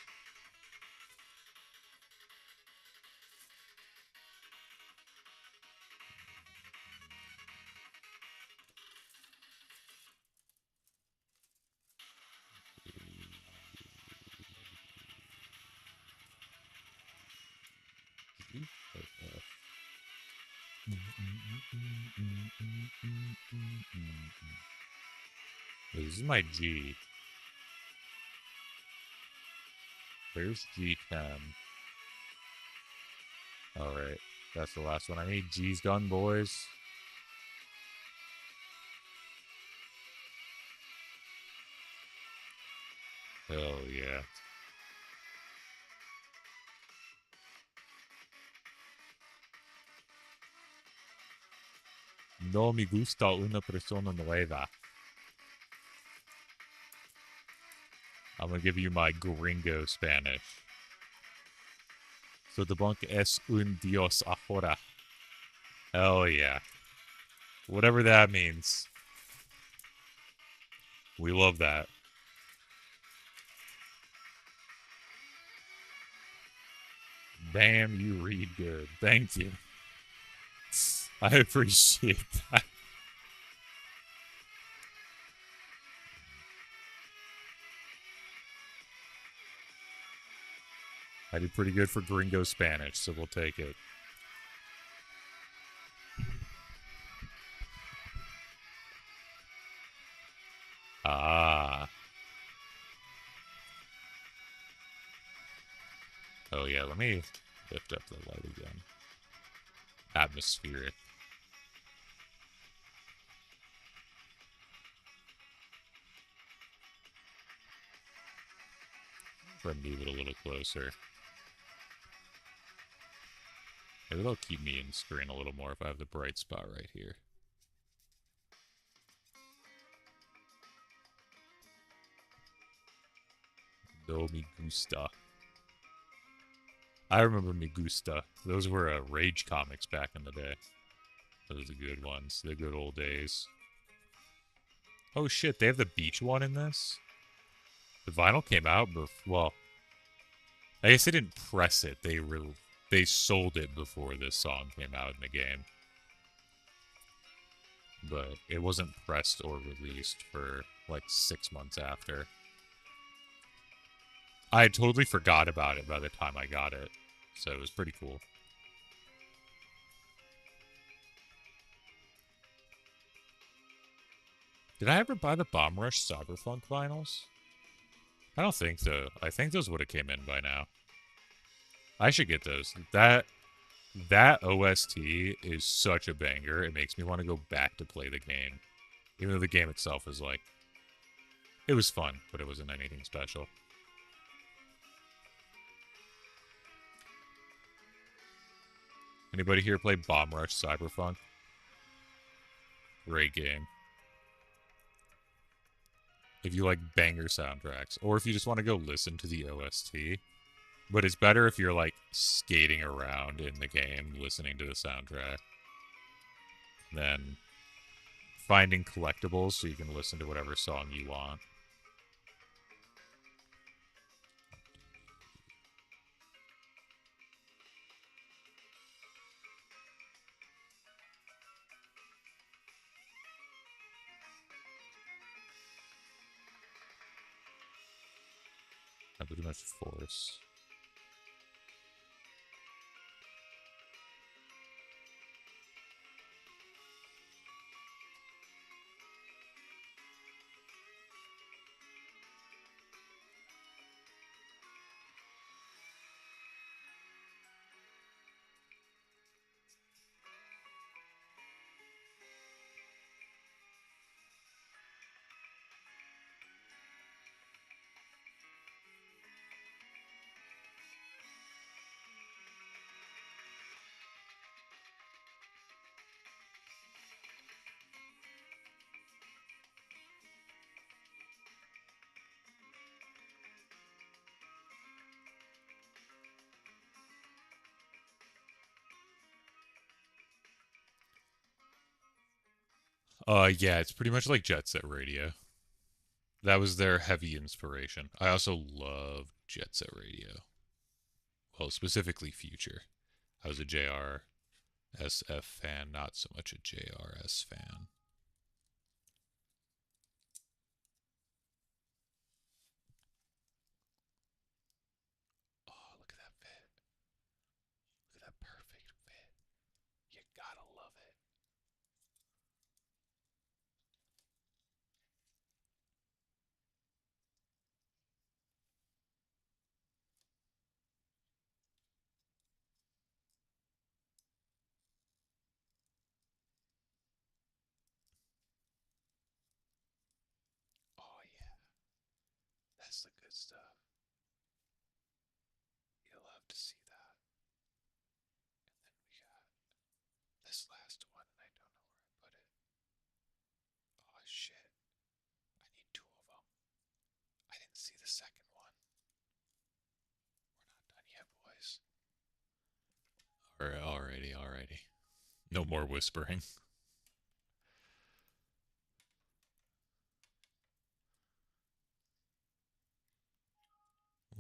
This is my G. There's G10. Alright, that's the last one I need. G's done, boys. Hell yeah. No me gusta una persona nueva. I'm gonna give you my gringo Spanish. So the bunk es un dios ahora. Hell yeah. Whatever that means. We love that. Damn, you read good. Thank you. I appreciate that. I did pretty good for gringo Spanish, so we'll take it. Ah. Oh yeah, let me lift up the light again. Atmospheric. Try to move it a little closer. Maybe that'll keep me in screen a little more if I have the bright spot right here. No me gusta. I remember me gusta. Those were Rage comics back in the day. Those are the good ones. The good old days. Oh shit, they have the beach one in this? The vinyl came out before. Well, I guess they didn't press it. They sold it before this song came out in the game. But it wasn't pressed or released for like 6 months after. I had totally forgot about it by the time I got it. So it was pretty cool. Did I ever buy the Bomb Rush Cyberpunk vinyls? I don't think so. I think those would have came in by now. I should get those. That OST is such a banger. It makes me want to go back to play the game. Even though the game itself is like... It was fun, but it wasn't anything special. Anybody here play Bomb Rush Cyberpunk? Great game. If you like banger soundtracks, or if you just want to go listen to the OST. But it's better if you're like skating around in the game, listening to the soundtrack, than finding collectibles so you can listen to whatever song you want. I pretty much force. Yeah, it's pretty much like Jet Set Radio. That was their heavy inspiration. I also love Jet Set Radio. Well, specifically Future. I was a JRSF fan, not so much a JRS fan. Oh, look at that fit. Look at that perfect fit. You gotta love it. Oh, yeah. That's the good stuff. You'll love to see that. And then we got this last one, and I don't know where I put it. Alrighty. No more whispering.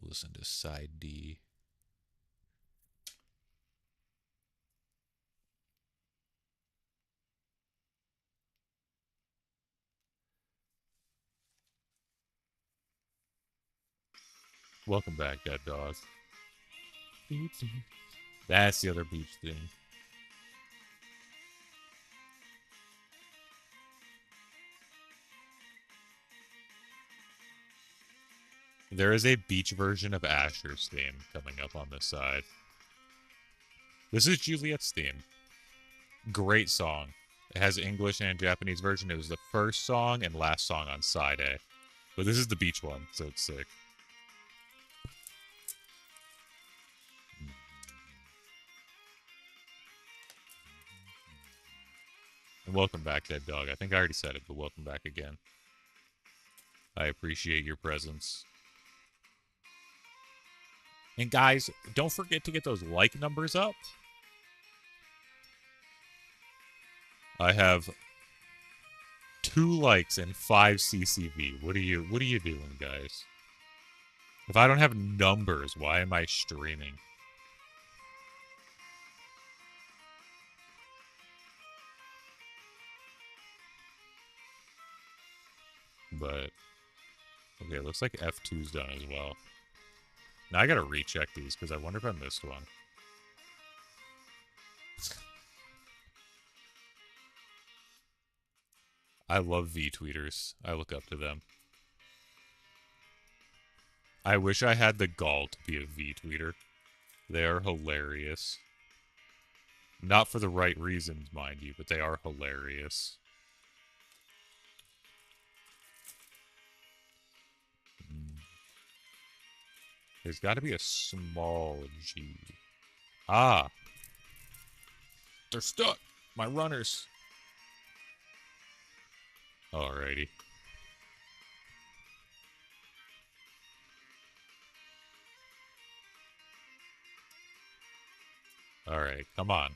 Listen to side D. Welcome back, Dead Dog. That's the other beach thing. There is a beach version of Asher's theme coming up on this side. This is Juliet's theme. Great song. It has English and Japanese version. It was the first song and last song on side A. But this is the beach one, so it's sick. And welcome back, Dead Dog. I think I already said it, but welcome back again. I appreciate your presence. And guys, don't forget to get those like numbers up. I have 2 likes and 5 CCV. What are you doing, guys? If I don't have numbers, why am I streaming? But okay, it looks like F2's done as well. Now I gotta recheck these because I wonder if I missed one. I love V-tweeters. I look up to them. I wish I had the gall to be a V-tweeter. They are hilarious. Not for the right reasons, mind you, but they are hilarious. There's got to be a small G. Ah! They're stuck! My runners! Alrighty. Alright, come on.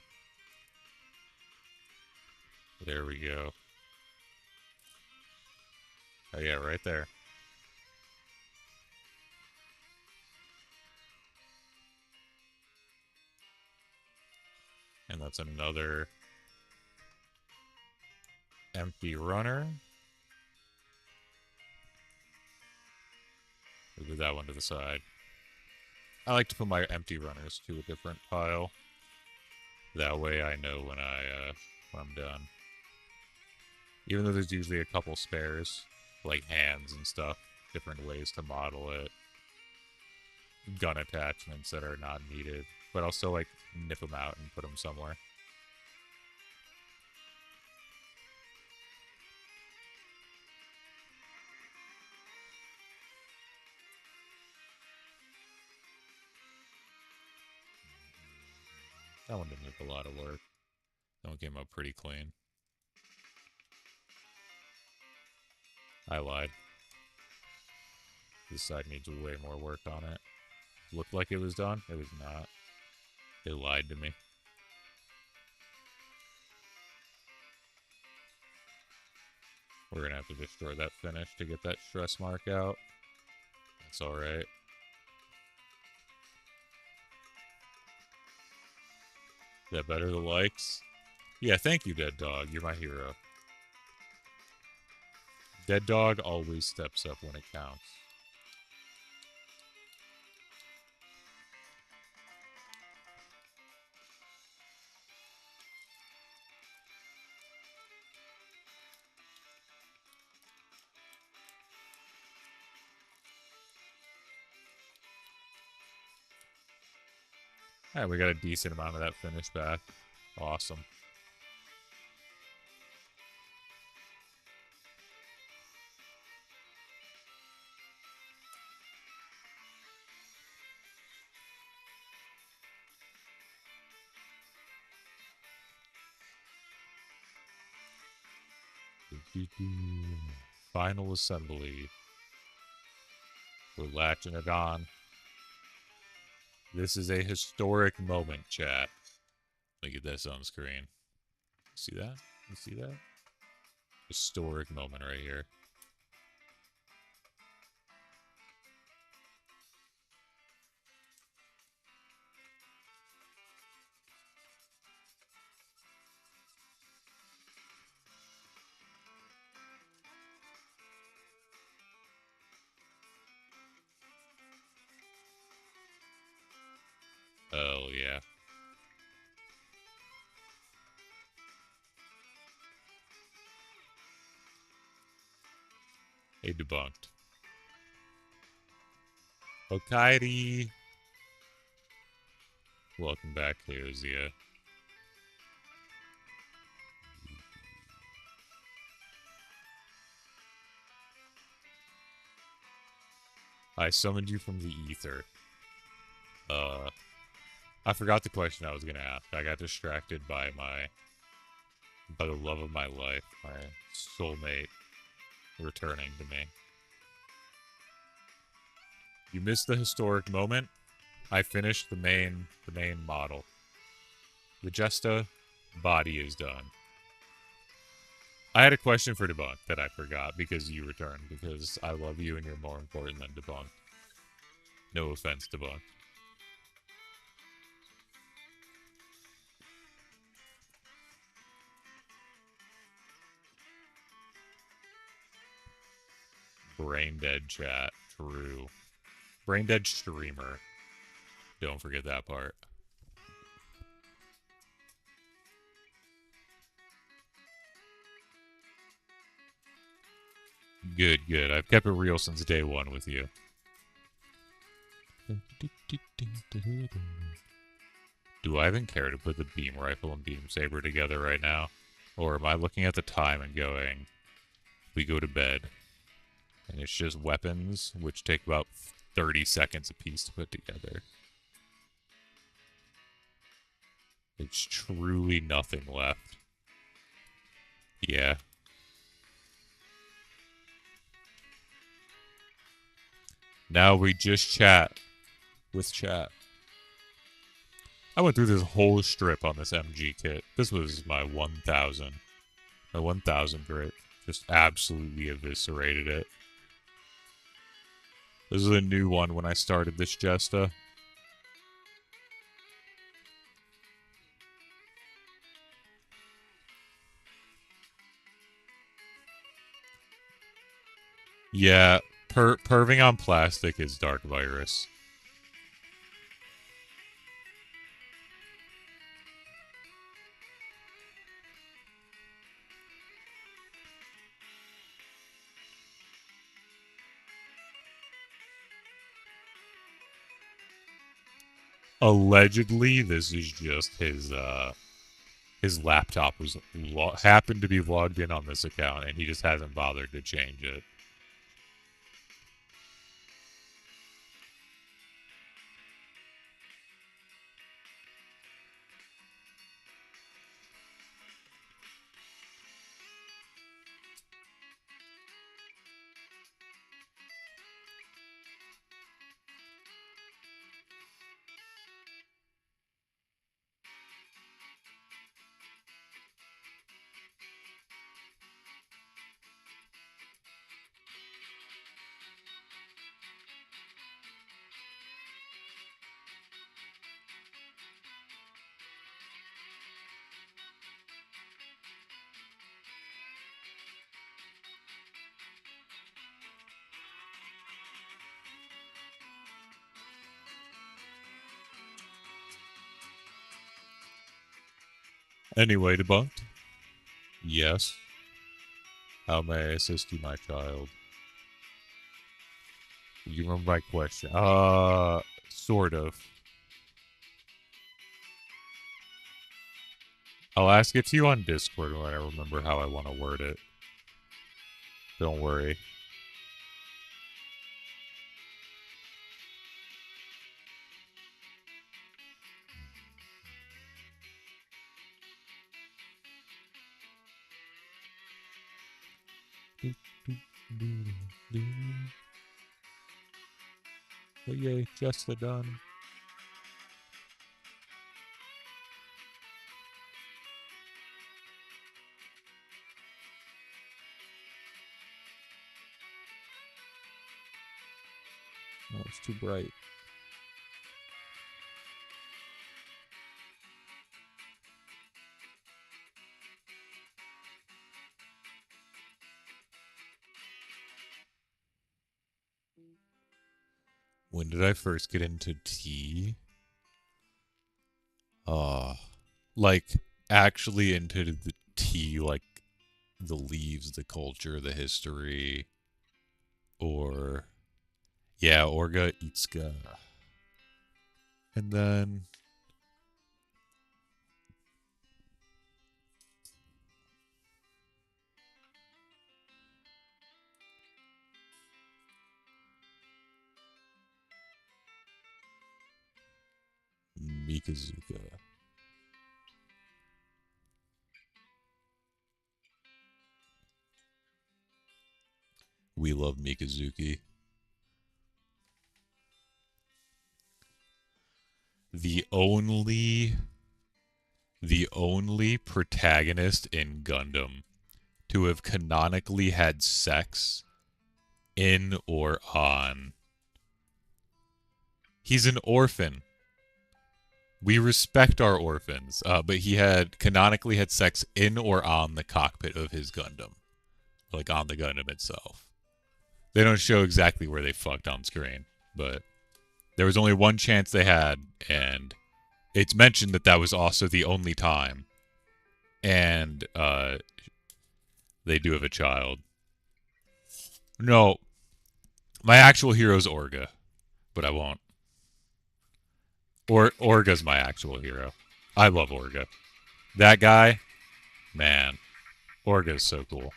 There we go. Oh yeah, right there. And that's another empty runner. We'll do that one to the side. I like to put my empty runners to a different pile. That way I know when I'm done. Even though there's usually a couple spares, like hands and stuff, different ways to model it. Gun attachments that are not needed, but I'll still like nip them out and put them somewhere. That one didn't take a lot of work. That one came out pretty clean. I lied. This side needs way more work on it. Looked like it was done. It was not. It lied to me. We're going to have to destroy that finish to get that stress mark out. That's alright. Is that better, the likes? Yeah, thank you, Dead Dog. You're my hero. Dead Dog always steps up when it counts. Alright, we got a decent amount of that finish back. Awesome. Final assembly. We're latching it on. This is a historic moment, chat. Let me get this on screen. See that? You see that? Historic moment right here. Oh, yeah. Hey, debunked. Okairi. Welcome back, Leozia. I summoned you from the ether. I forgot the question I was gonna ask. I got distracted by the love of my life, my soulmate, returning to me. You missed the historic moment. I finished the main model. The Jesta body is done. I had a question for Debunk that I forgot because you returned, because I love you and you're more important than Debunk. No offense, Debunk. Brain dead chat. True. Brain dead streamer. Don't forget that part. Good, good. I've kept it real since day one with you. Do I even care to put the beam rifle and beam saber together right now? Or am I looking at the time and going, we go to bed, and it's just weapons, which take about 30 seconds a piece to put together? It's truly nothing left. Yeah. Now we just chat with chat. I went through this whole strip on this MG kit. This was my 1000. My 1000 grit. Just absolutely eviscerated it. This is a new one when I started this Jesta. Yeah, perving on plastic is Dark Virus. Allegedly, this is just his laptop was happened to be logged in on this account, and he just hasn't bothered to change it. Anyway, debunked. Yes. How may I assist you, my child? You remember my question? Sort of. I'll ask it to you on Discord when I remember how I want to word it. Don't worry. Oh yay, Jesta done. Oh, it's too bright. When did I first get into tea? Like actually into the tea, like the leaves, the culture, the history, or yeah, Orga Itsuka. And then Mikazuka. We love Mikazuki. The only protagonist in Gundam to have canonically had sex in or on. He's an orphan. We respect our orphans, but he had canonically had sex in or on the cockpit of his Gundam, like on the Gundam itself. They don't show exactly where they fucked on screen, but there was only one chance they had, and it's mentioned that that was also the only time. And they do have a child. No, my actual hero's Orga, but I won't. Orga's my actual hero. I love Orga. That guy, man, Orga's so cool.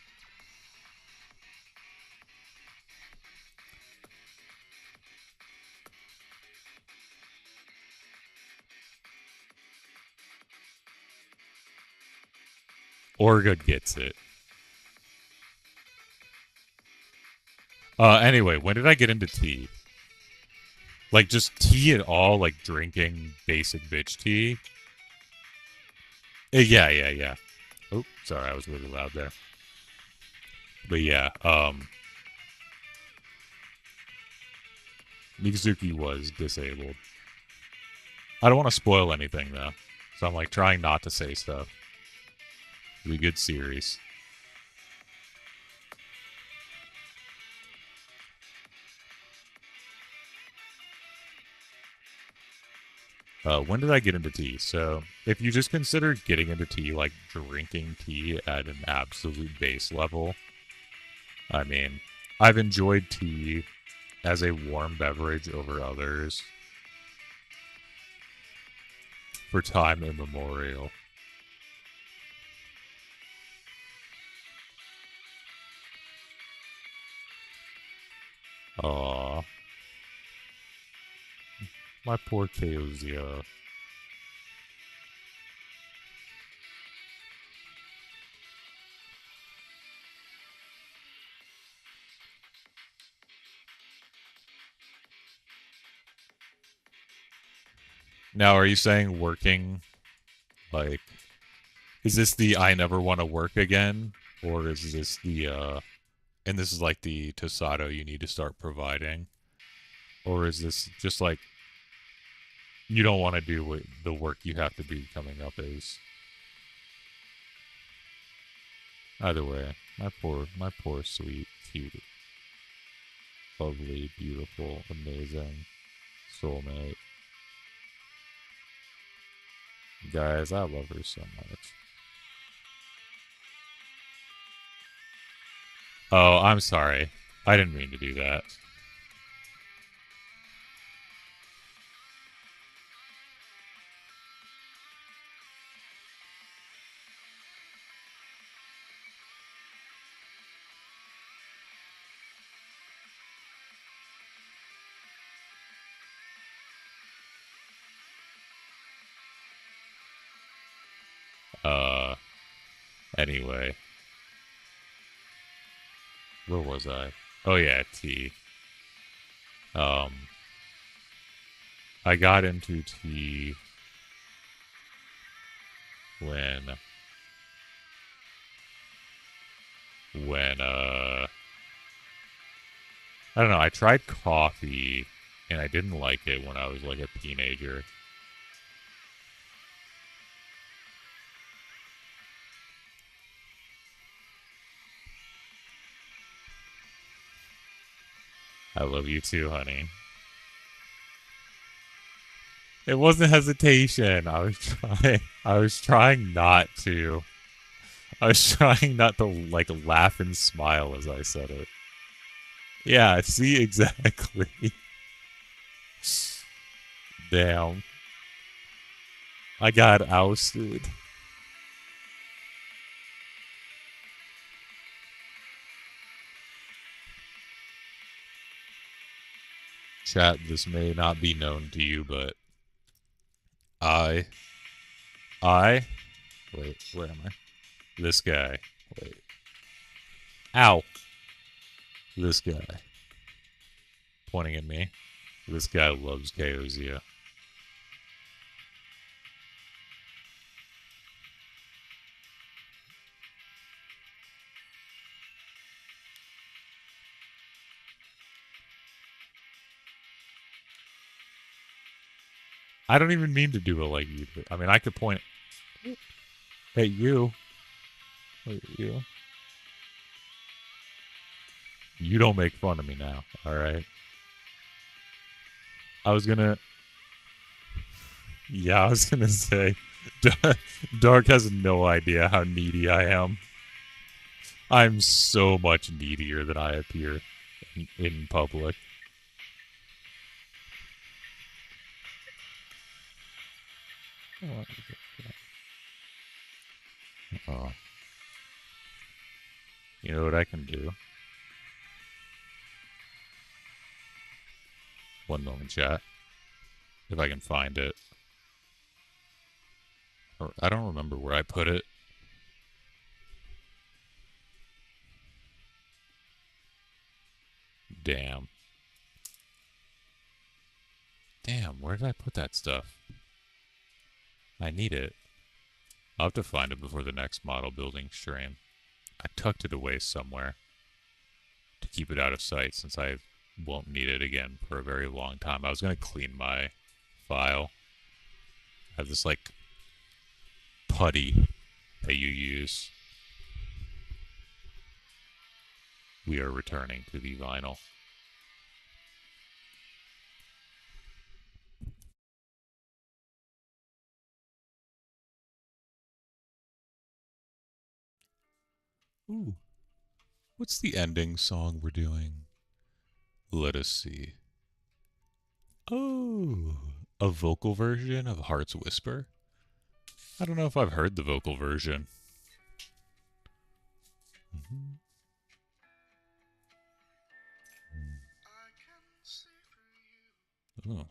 Orga gets it. Anyway, when did I get into tea? Like, just tea at all? Like, drinking basic bitch tea? Yeah. Oh, sorry, I was really loud there. But yeah, Mikazuki was disabled. I don't want to spoil anything, though. So I'm, like, trying not to say stuff. It'll be a good series. When did I get into tea? So, if you just consider getting into tea like drinking tea at an absolute base level, I mean, I've enjoyed tea as a warm beverage over others for time immemorial. Aw, my poor Kaozia. Now, are you saying working, like, is this the I never want to work again? Or is this the, and this is like the Tosado you need to start providing? Or is this just like, you don't want to do what the work you have to do coming up is? Either way, my poor, sweet, cute, lovely, beautiful, amazing soulmate. Guys, I love her so much. Oh, I'm sorry. I didn't mean to do that. Uh, anyway. Where was I? Oh yeah, tea. Um, I got into tea when when I don't know, I tried coffee And I didn't like it when I was like a teenager. I love you too, honey. It wasn't hesitation. I was trying not to. I was trying not to like laugh and smile as I said it. Yeah, see exactly. Damn. I got ousted. Chat, this may not be known to you, but I I wait, where am I? This guy. Wait. Ow. This guy. Pointing at me. This guy loves KOZia. I don't even mean to do it like you do. I mean, I could point at you. Look at you. You don't make fun of me now, alright? I was gonna. Yeah, I was gonna say. Dark has no idea how needy I am. I'm so much needier than I appear in public. Oh, you know what I can do? One moment, chat. If I can find it. Or I don't remember where I put it. Damn. Damn, where did I put that stuff? I need it. I'll have to find it before the next model building stream. I tucked it away somewhere to keep it out of sight since I won't need it again for a very long time. I was going to clean my file. I have this like putty that you use. We are returning to the vinyl. Ooh. What's the ending song we're doing? Let us see. Oh, a vocal version of Heart's Whisper? I don't know if I've heard the vocal version. Mm-hmm. Oh.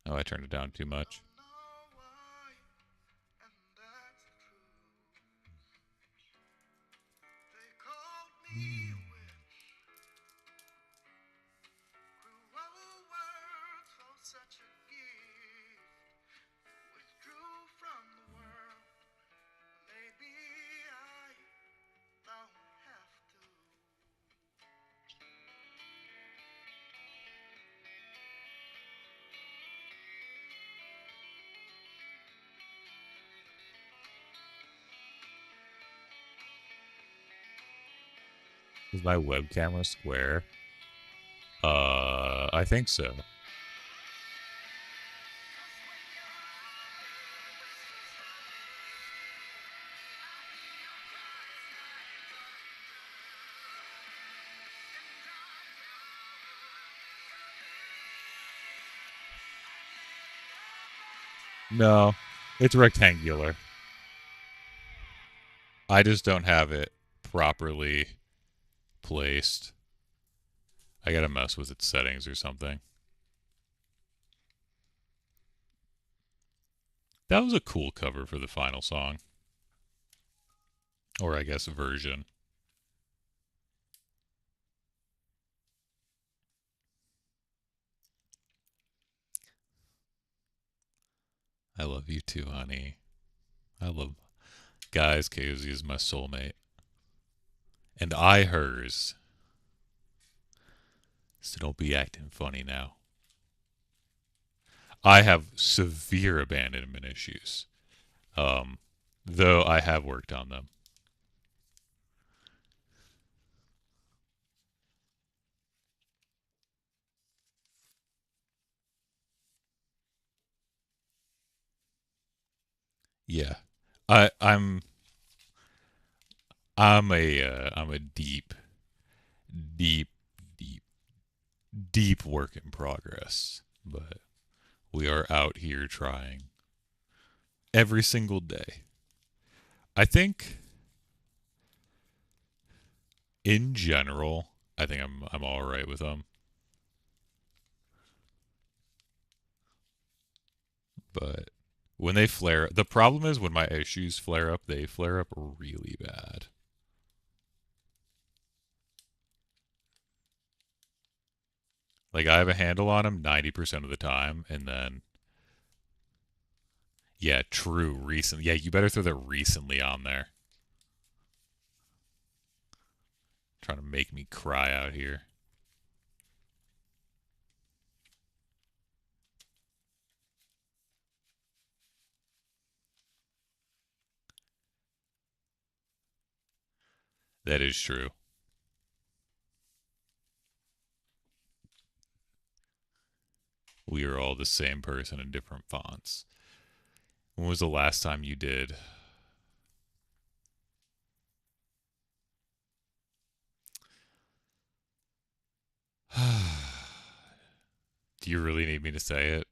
Oh, I turned it down too much. Is my web camera square? I think so. No, it's rectangular. I just don't have it properly placed. I gotta mess with its settings or something. That was a cool cover for the final song. Or I guess version. I love you too, honey. I love Guys, Cozy is my soulmate. And I hers. So don't be acting funny now. I have severe abandonment issues. Um, though I have worked on them. Yeah. I'm a deep, deep, deep work in progress. But we are out here trying every single day. I think in general, I think I'm all right with them. But when they flare, the problem is when my issues flare up, they flare up really bad. Like I have a handle on them 90% of the time, and then yeah, true, recent. Yeah, you better throw that recently on there. Trying to make me cry out here. That is true. We are all the same person in different fonts. When was the last time you did? Do you really need me to say it?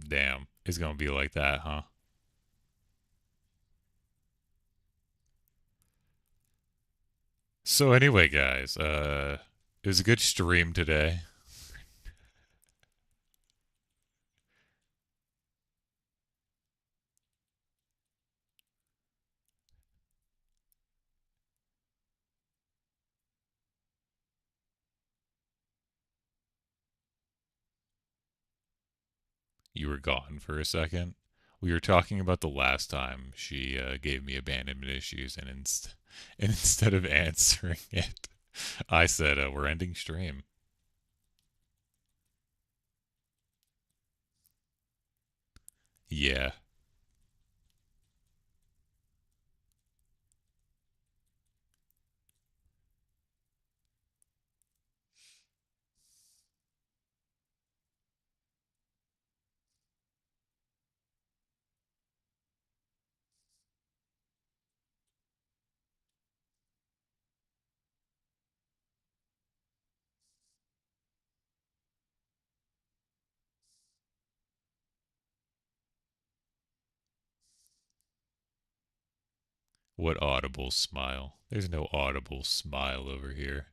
Damn, it's gonna be like that, huh? So anyway, guys, it was a good stream today. You were gone for a second. We were talking about the last time she gave me abandonment issues, and and instead of answering it, I said, "We're ending stream." Yeah. What audible smile? There's no audible smile over here.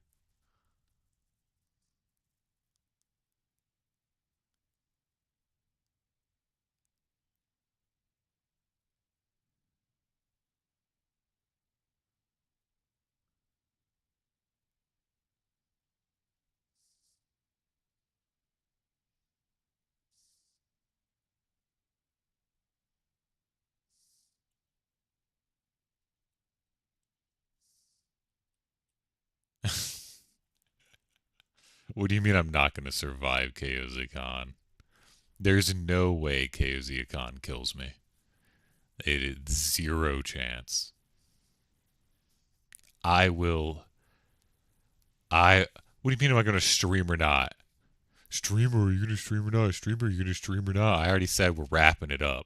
What do you mean I'm not going to survive Chaosic Khan? There's no way Chaosic Khan kills me. It is zero chance. I will. I. What do you mean? Am I going to stream or not? Streamer, are you going to stream or not? Streamer, are you going to stream or not? I already said we're wrapping it up.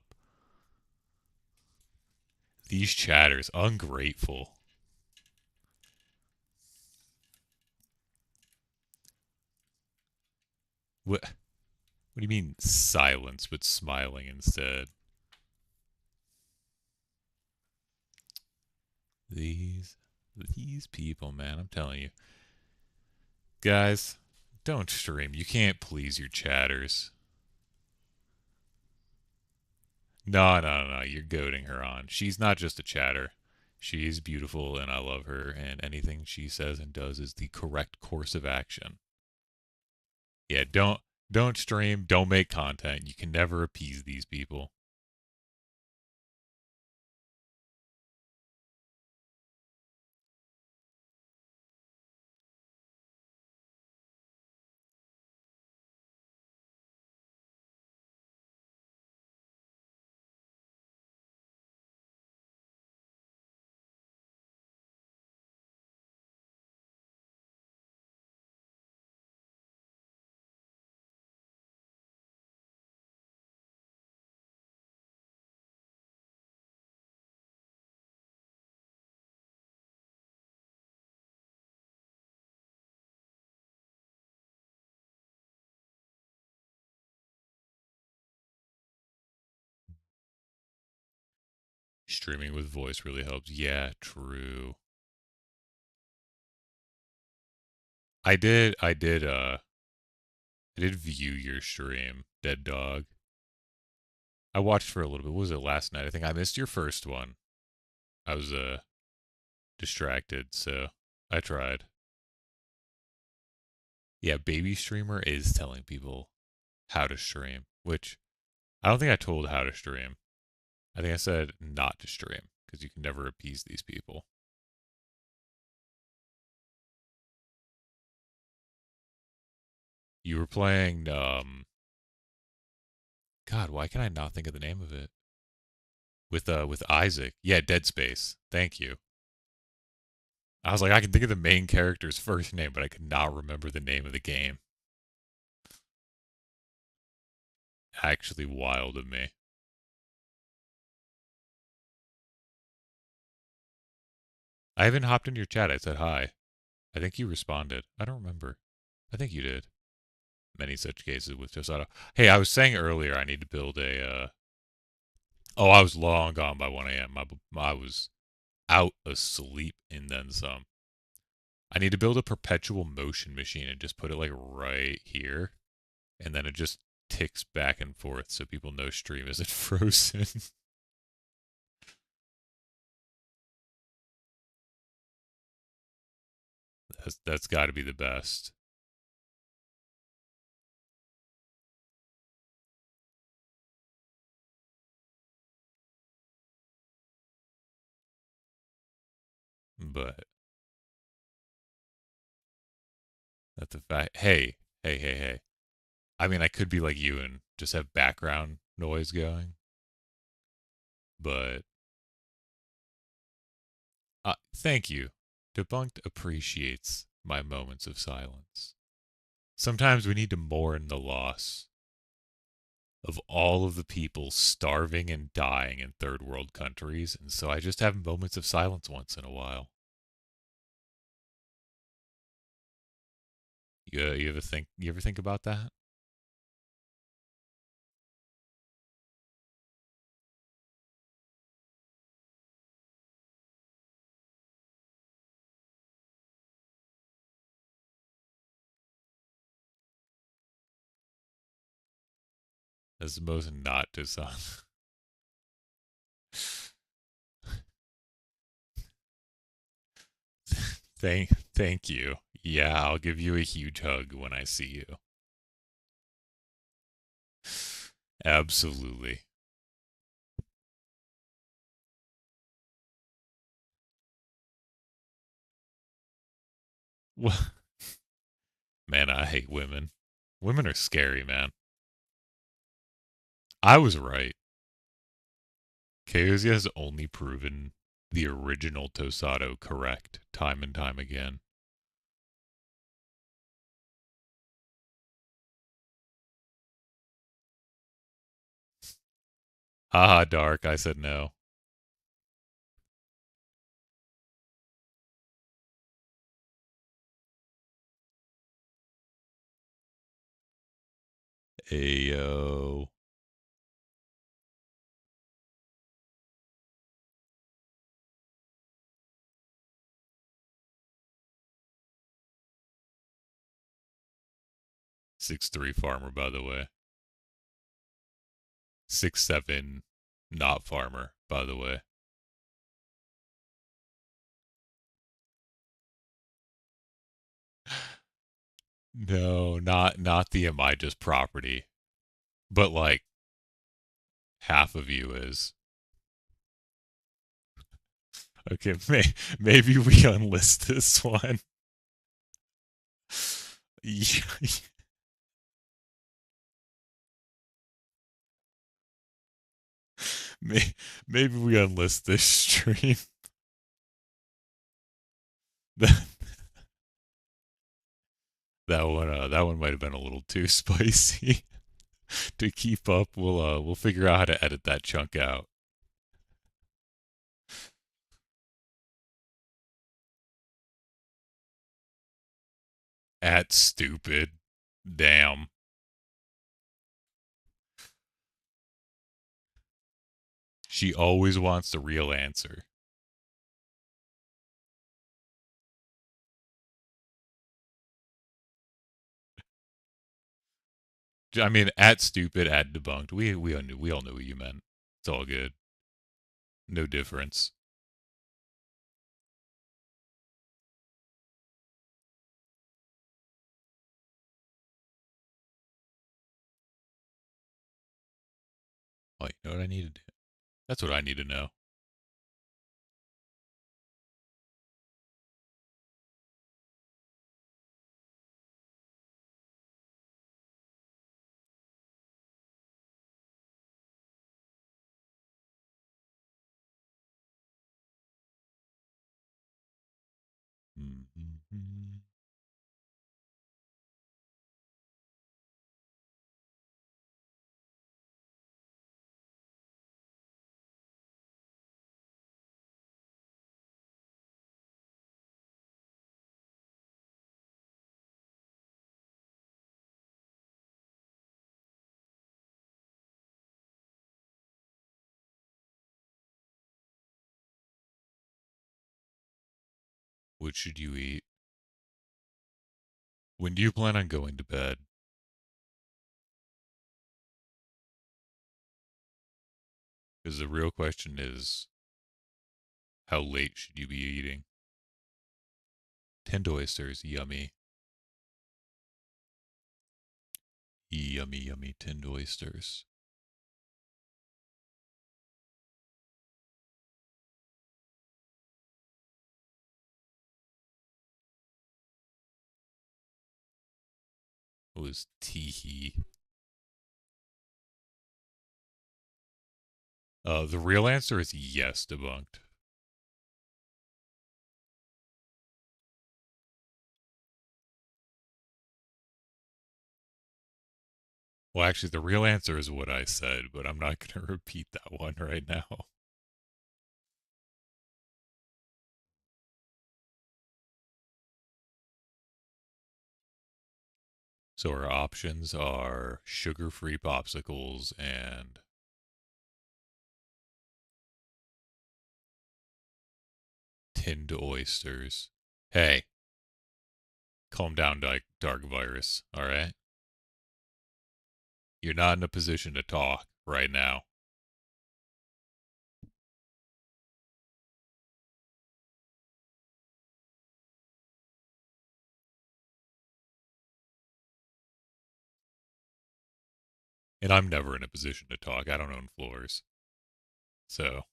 These chatters, ungrateful. What? What do you mean silence but smiling instead? These these people, man, I'm telling you. Guys, don't stream. You can't please your chatters. No. You're goading her on. She's not just a chatter. She's beautiful and I love her, and anything she says and does is the correct course of action. Yeah, Don't stream. Don't make content. You can never appease these people. Streaming with voice really helps. Yeah, true. I did view your stream, Dead Dog. I watched for a little bit. What was it last night? I think I missed your first one. I was distracted, so I tried. Yeah, baby streamer is telling people how to stream, which I don't think I told how to stream. I think I said not to stream because you can never appease these people. You were playing God, why can I not think of the name of it? With Isaac. Yeah, Dead Space. Thank you. I was like, I can think of the main character's first name, but I could not remember the name of the game. Actually wild of me. I haven't hopped into your chat. I said hi. I think you responded. I don't remember. I think you did. Many such cases with Tosado. Hey, I was saying earlier I need to build a oh, I was long gone by 1 a.m. I was out asleep and then some. I need to build a perpetual motion machine and just put it like right here. And then it just ticks back and forth so people know stream isn't frozen. That's got to be the best. But that's a fact. Hey, hey, hey, hey. I mean, I could be like you and just have background noise going, but thank you. Debunked appreciates my moments of silence. Sometimes we need to mourn the loss of all of the people starving and dying in third world countries, and so I just have moments of silence once in a while. You ever think about that? That's the most not dishonest. Thank you. Yeah, I'll give you a huge hug when I see you. Absolutely. Well, man, I hate women. Women are scary, man. I was right. Chaos has only proven the original Tosado correct time and time again. Haha, Dark. I said no. Ayo. 6'3" farmer, by the way. 6'7" not farmer, by the way. No, not the Am I Just property, but like half of you is. Okay, maybe we unlist this one. Maybe we unlist this stream. That that one might have been a little too spicy to keep up. We'll figure out how to edit that chunk out. At stupid. Damn. She always wants the real answer. I mean, at stupid, at debunked. We all knew what you meant. It's all good. No difference. Oh, you know what I need to do? That's what I need to know. Mm-hmm. What should you eat? When do you plan on going to bed? Because the real question is, how late should you be eating? Tinned oysters, yummy. Yummy, yummy tinned oysters. It was teehee. The real answer is yes, debunked. Well, actually, the real answer is what I said, but I'm not going to repeat that one right now. So our options are sugar-free popsicles and tinned oysters. Hey, calm down, Dark Virus, alright? You're not in a position to talk right now. And I'm never in a position to talk. I don't own floors. So,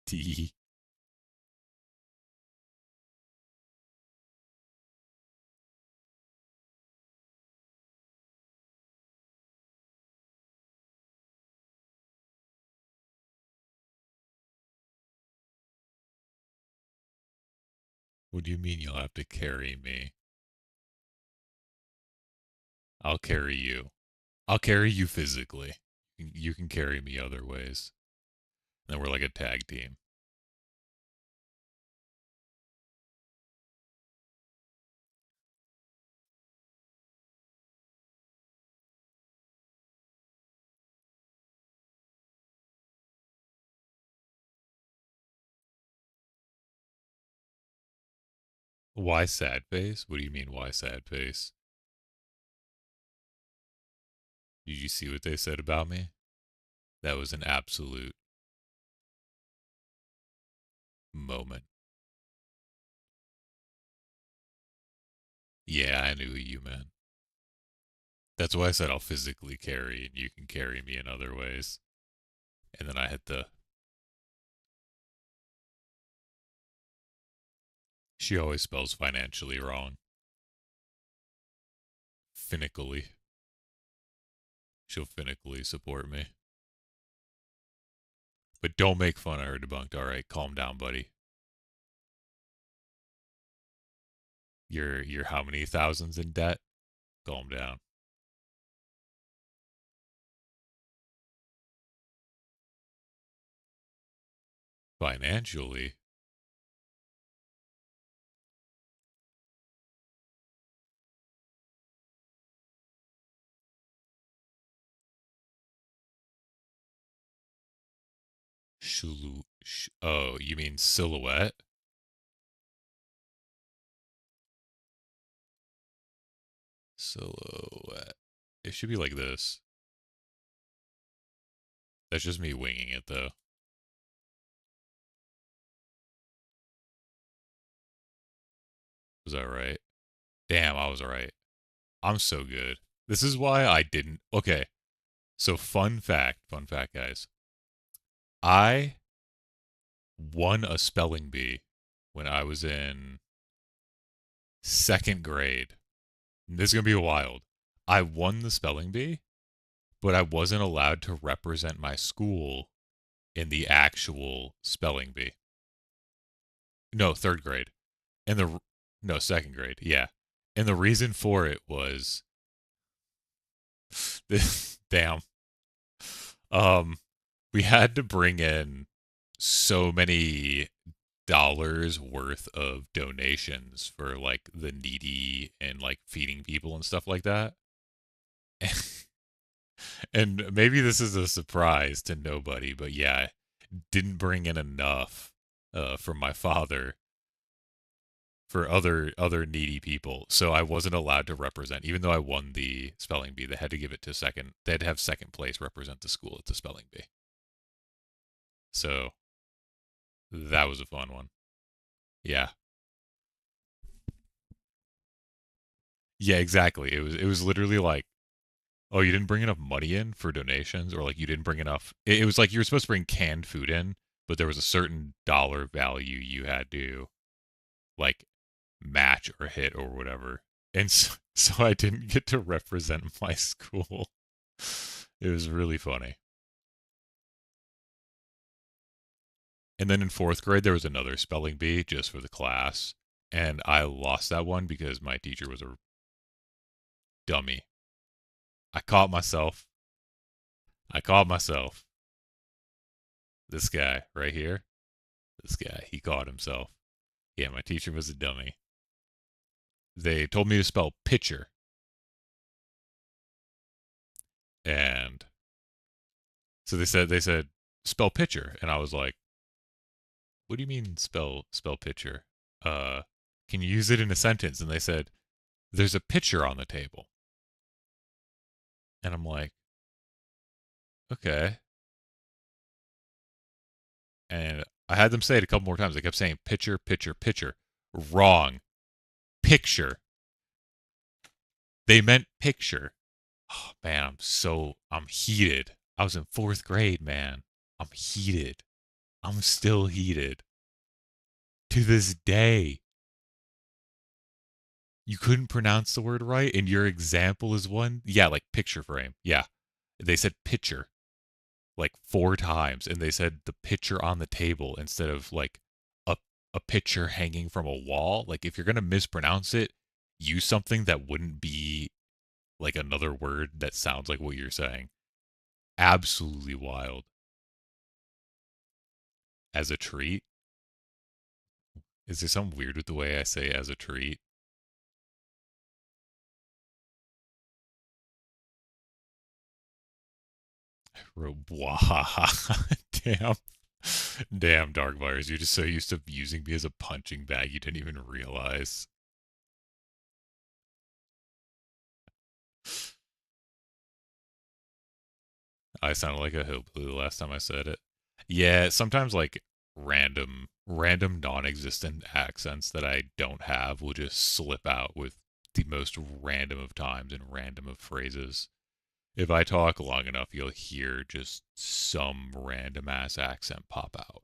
T. What do you mean you'll have to carry me? I'll carry you. I'll carry you physically. You can carry me other ways. And then we're like a tag team. Why sad face? What do you mean, why sad face? Did you see what they said about me? That was an absolute moment. Yeah, I knew you, man. That's why I said I'll physically carry and you can carry me in other ways. And then I had the. She always spells financially wrong. Finically. She'll finically support me. But don't make fun of her, debunked. Alright, calm down, buddy. You're how many thousands in debt? Calm down. Financially. Oh, you mean silhouette? Silhouette. It should be like this. That's just me winging it, though. Was that right? Damn, I was right. I'm so good. This is why I didn't. Okay, so fun fact, guys. I won a spelling bee when I was in second grade. This is going to be wild. I won the spelling bee, but I wasn't allowed to represent my school in the actual spelling bee. No, third grade. And the no, second grade. Yeah. And the reason for it was this damn. Um we had to bring in so many dollars worth of donations for like the needy and like feeding people and stuff like that. And maybe this is a surprise to nobody, but yeah, didn't bring in enough from my father for other needy people. So I wasn't allowed to represent, even though I won the spelling bee. They had to give it to second. They had to have second place represent the school at the spelling bee. So that was a fun one. Yeah, yeah, exactly. It was literally like, oh, you didn't bring enough money in for donations, or like you didn't bring enough. It was like you were supposed to bring canned food in, but there was a certain dollar value you had to like match or hit or whatever. And so I didn't get to represent my school. It was really funny. And then in fourth grade, there was another spelling bee just for the class. And I lost that one because my teacher was a dummy. I caught myself. I caught myself. This guy right here, this guy, he caught himself. Yeah, my teacher was a dummy. They told me to spell pitcher. And so they said spell pitcher. And I was like, what do you mean spell pitcher? Uh, can you use it in a sentence? And they said, there's a pitcher on the table. And I'm like, okay. And I had them say it a couple more times. They kept saying pitcher, pitcher, pitcher. Wrong. Picture. They meant picture. Oh man, I'm heated. I was in fourth grade, man. I'm heated. I'm still heated. To this day. You couldn't pronounce the word right, and your example is one? Yeah, like picture frame. Yeah. They said picture like four times, and they said the picture on the table instead of like a a picture hanging from a wall. Like if you're gonna mispronounce it, use something that wouldn't be like another word that sounds like what you're saying. Absolutely wild. As a treat? Is there something weird with the way I say as a treat? Wahaha. Damn. Damn, Dark Virus. You're just so used to using me as a punching bag you didn't even realize. I sounded like a hillbilly the last time I said it. Yeah, sometimes like random non-existent accents that I don't have will just slip out with the most random of times and random of phrases. If I talk long enough, you'll hear just some random ass accent pop out.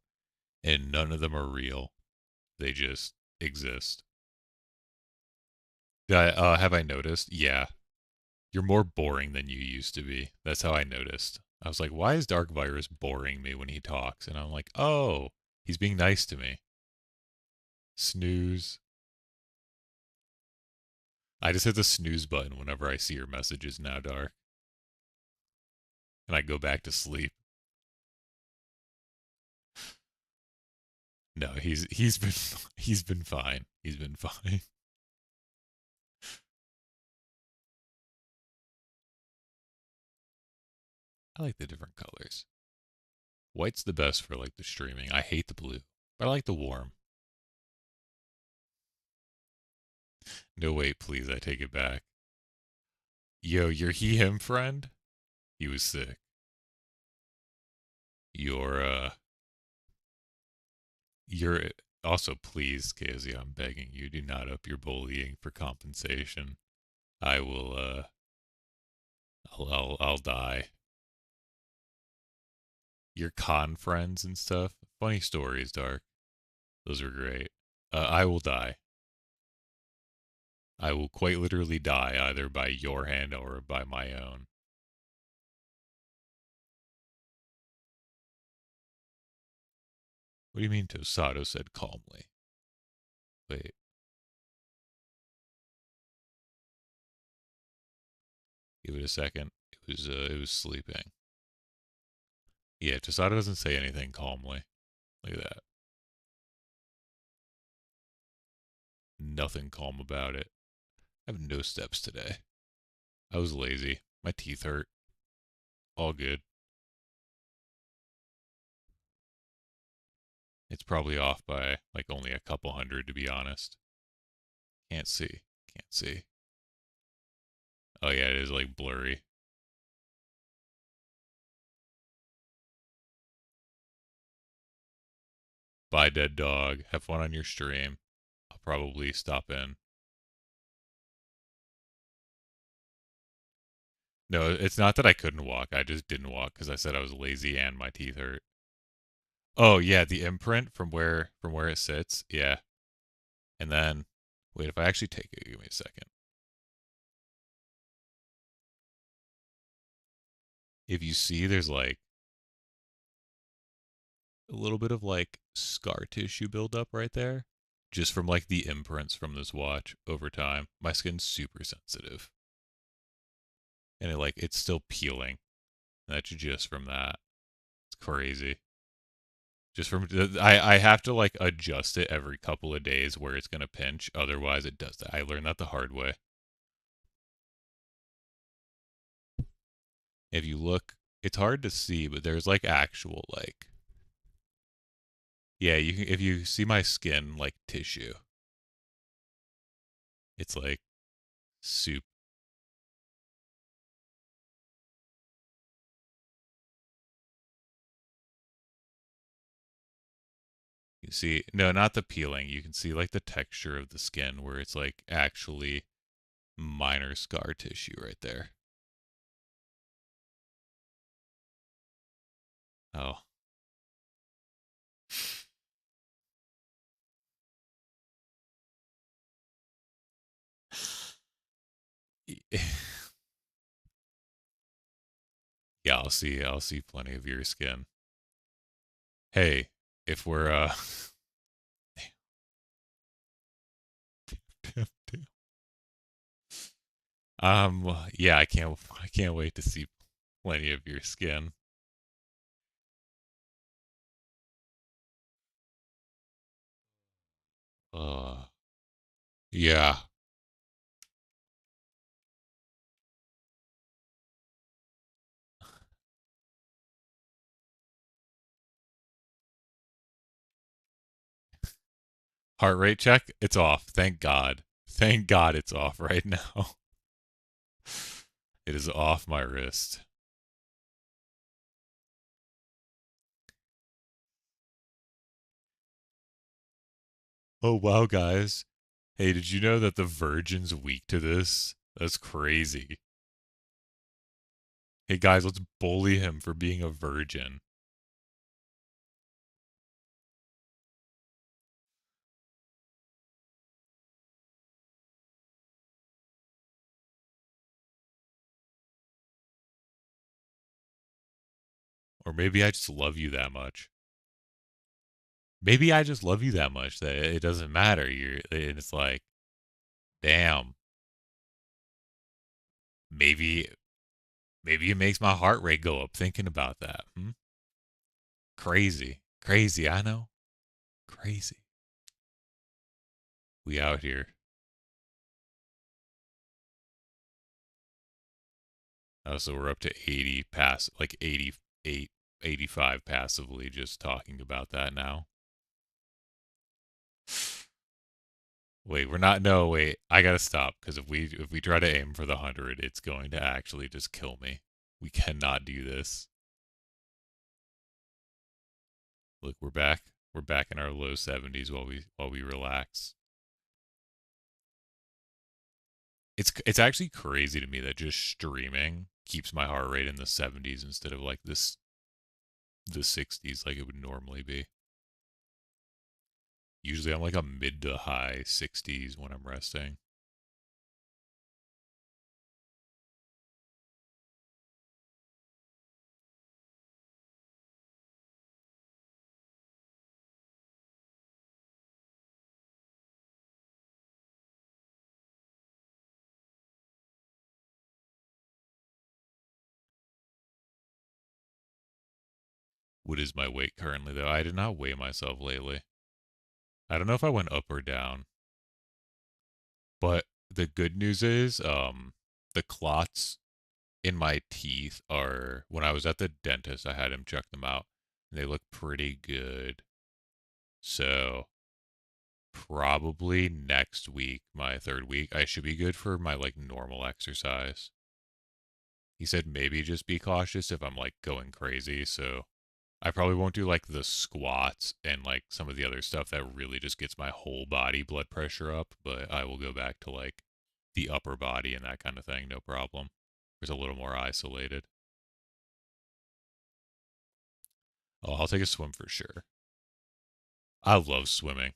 And none of them are real. They just exist. Have I noticed? Yeah. You're more boring than you used to be. That's how I noticed. I was like, why is Dark Virus boring me when he talks? And I'm like, oh, he's being nice to me. Snooze. I just hit the snooze button whenever I see your messages now, Dark. And I go back to sleep. No, he's been he's been fine. He's been fine. I like the different colors. White's the best for like the streaming. I hate the blue, but I like the warm. No wait, please, I take it back. Yo, your he him friend? He was sick. Your you're also please, Casey, I'm begging you, do not up your bullying for compensation. I will I'll die. Your con friends and stuff. Funny stories, Dark. Those are great. I will die. I will quite literally die either by your hand or by my own. What do you mean Tosado said calmly? Wait. Give it a second. It was sleeping. Yeah, Tosado doesn't say anything calmly. Look at that. Nothing calm about it. I have no steps today. I was lazy. My teeth hurt. All good. It's probably off by like only a couple hundred to be honest. Can't see. Can't see. Oh yeah, it is like blurry. Bye, dead dog. Have fun on your stream. I'll probably stop in. No, it's not that I couldn't walk. I just didn't walk because I said I was lazy and my teeth hurt. Oh yeah, the imprint from where it sits. Yeah. And then wait, if I actually take it, give me a second. If you see there's like a little bit of like scar tissue buildup right there, just from like the imprints from this watch over time. My skin's super sensitive. And it's still peeling. And that's just from that. It's crazy. Just from I have to like adjust it every couple of days where it's gonna pinch. Otherwise, it does that. I learned that the hard way. If you look, it's hard to see, but there's like actual like yeah. You can if you see my skin like tissue, it's like soup. You see, no, not the peeling. You can see like the texture of the skin where it's like actually minor scar tissue right there. Oh. Yeah, I'll see plenty of your skin. Hey, if we're yeah, I can't wait to see plenty of your skin. Yeah. Heart rate check, it's off. Thank God. Thank God it's off right now. It is off my wrist. Oh wow, guys. Hey, did you know that the virgin's weak to this? That's crazy. Hey guys, let's bully him for being a virgin. Or maybe I just love you that much. Maybe I just love you that much that it doesn't matter. And it's like, damn, maybe maybe it makes my heart rate go up thinking about that. Hmm? Crazy. Crazy, I know. Crazy. We out here. Oh, so we're up to 80 pass, like 88, 85 passively just talking about that now. Wait, we're not. No, wait. I gotta stop because if we try to aim for the 100, it's going to actually just kill me. We cannot do this. Look, we're back. We're back in our low 70s while we relax. It's actually crazy to me that just streaming keeps my heart rate in the 70s instead of like the 60s like it would normally be. Usually I'm like a mid to high 60s when I'm resting. What is my weight currently though? I did not weigh myself lately. I don't know if I went up or down. But the good news is, the clots in my teeth are. When I was at the dentist, I had him check them out, and they look pretty good. So probably next week, my third week, I should be good for my like normal exercise. He said maybe just be cautious if I'm like going crazy. So I probably won't do like the squats and like some of the other stuff that really just gets my whole body blood pressure up, but I will go back to like the upper body and that kind of thing, no problem. It's a little more isolated. Oh, I'll take a swim for sure. I love swimming.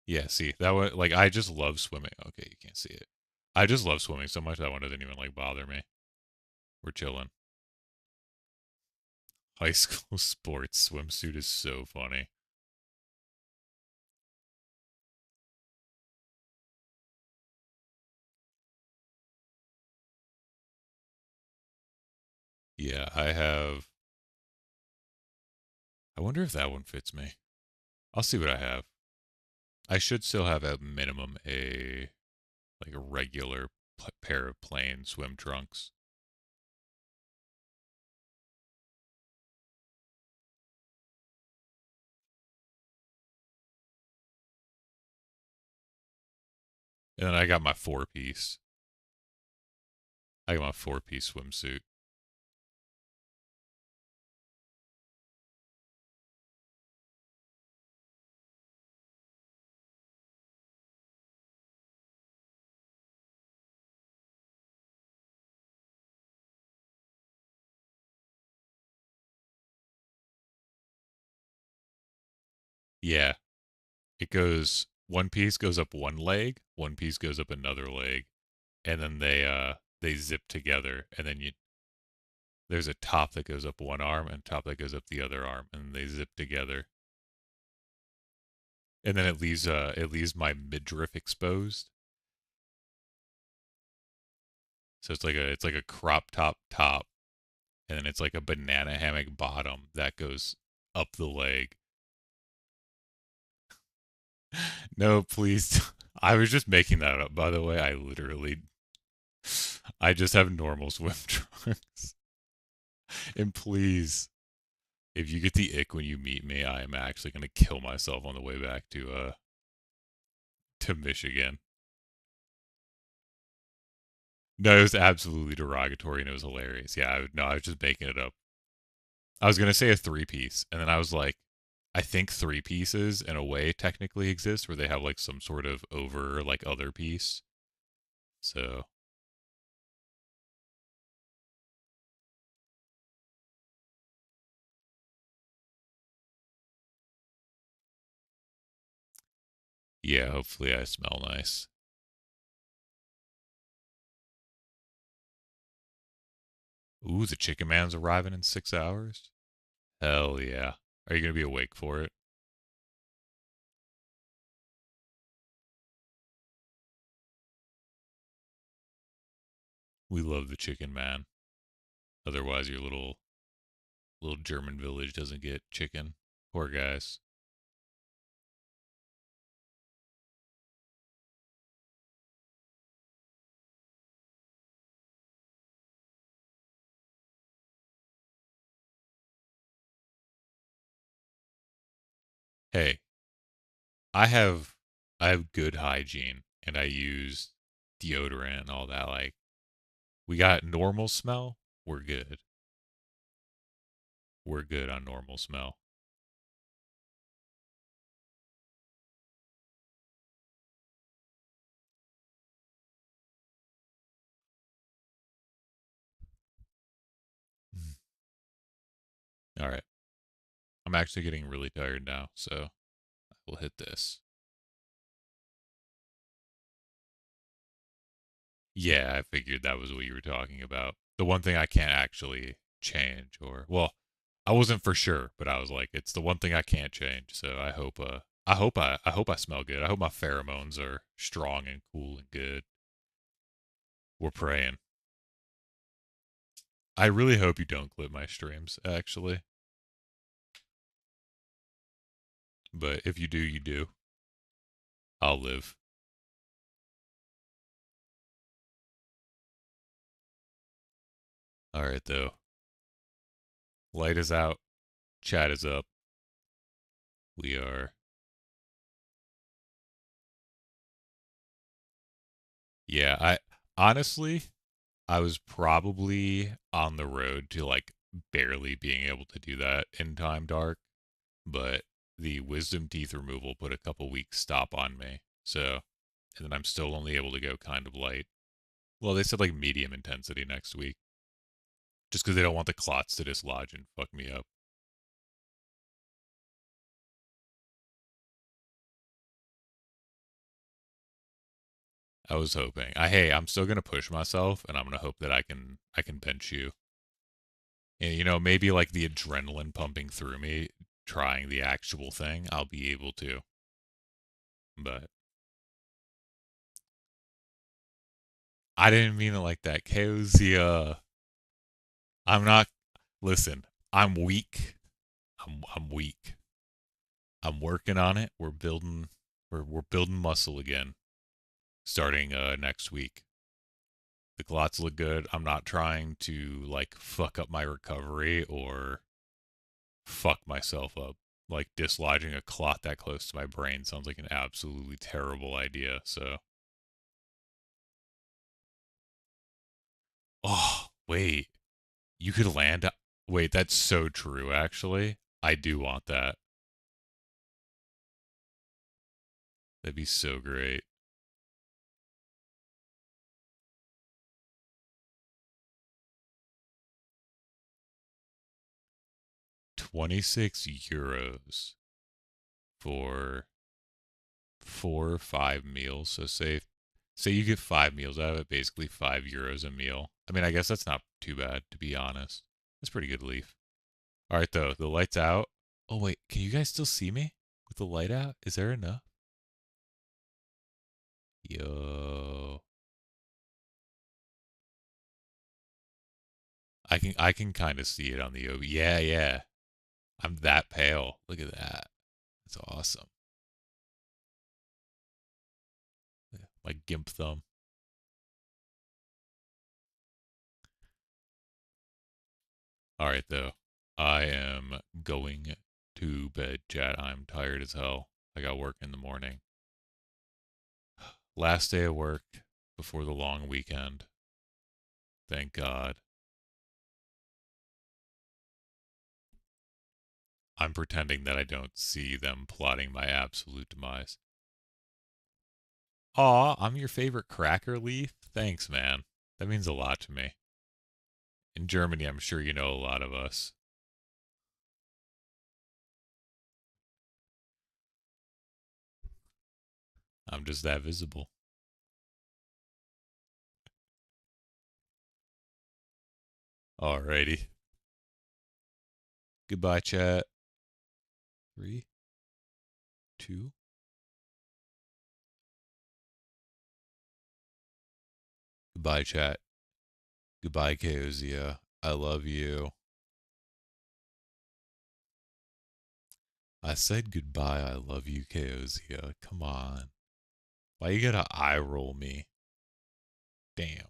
Yeah, see, that one, like, I just love swimming. Okay, you can't see it. I just love swimming so much that one doesn't even, like, bother me. We're chilling. High school sports swimsuit is so funny. Yeah, I have. I wonder if that one fits me. I'll see what I have. I should still have at minimum like a regular pair of plain swim trunks. And then I got my four piece. I got my four-piece swimsuit. Yeah, it goes one piece goes up one leg, one piece goes up another leg, and then they zip together, and then you there's a top that goes up one arm and top that goes up the other arm, and they zip together. And then it leaves my midriff exposed. So it's like a crop top, and then it's like a banana hammock bottom that goes up the leg. No, please. I was just making that up, by the way. I just have normal swim trunks. And please, if you get the ick when you meet me, I am actually gonna kill myself on the way back to Michigan. No, it was absolutely derogatory and it was hilarious. Yeah, no, I was just making it up. I was gonna say a three piece, and then I was like, I think three pieces in a way technically exist where they have like some sort of over like other piece. So yeah, hopefully I smell nice. Ooh, the Chicken Man's arriving in 6 hours. Hell yeah. Are you gonna be awake for it? We love the Chicken Man. Otherwise, your little German village doesn't get chicken. Poor guys. Hey, I have I have good hygiene and I use deodorant and all that. Like we got normal smell. We're good. We're good on normal smell. All right. I'm actually getting really tired now, so we'll hit this. Yeah, I figured that was what you were talking about. The one thing I can't actually change, or well, I wasn't for sure, but I was like, it's the one thing I can't change. So I hope I smell good. I hope my pheromones are strong and cool and good. We're praying. I really hope you don't clip my streams, actually. But if you do, you do. I'll live. All right, though. Light is out. Chat is up. We are. Yeah, I honestly, I was probably on the road to like barely being able to do that in time dark, but the wisdom teeth removal put a couple weeks stop on me. So, and then I'm still only able to go kind of light. Well, they said like medium intensity next week, just because they don't want the clots to dislodge and fuck me up. I was hoping. Hey, I'm still gonna push myself, and I'm gonna hope that I can bench you. And maybe like the adrenaline pumping through me, trying the actual thing, I'll be able to. But I didn't mean it like that. Kaosia. I'm not. Listen, I'm weak. I'm weak. I'm working on it. We're building. We're building muscle again, starting next week. The glots look good. I'm not trying to like fuck up my recovery or fuck myself up. Like dislodging a clot that close to my brain sounds like an absolutely terrible idea. So, oh wait, you could land. Wait, that's so true. Actually, I do want that. That'd be so great. 26 euros for 4 or 5 meals. So say you get 5 meals out of it, basically 5 euros a meal. I mean, I guess that's not too bad to be honest. That's pretty good, Leaf. All right, though, the light's out. Oh wait, can you guys still see me with the light out? Is there enough? Yo, I can kind of see it on the OB. Yeah, yeah. I'm that pale. Look at that. That's awesome. My gimp thumb. All right, though. I am going to bed, chat. I'm tired as hell. I got work in the morning. Last day of work before the long weekend. Thank God. I'm pretending that I don't see them plotting my absolute demise. Aw, I'm your favorite cracker leaf? Thanks, man. That means a lot to me. In Germany, I'm sure you know a lot of us. I'm just that visible. Alrighty. Goodbye, chat. 3, 2. Goodbye, chat. Goodbye, Kaozia. I love you. I said goodbye. I love you, Kaozia. Come on. Why you gotta eye roll me? Damn.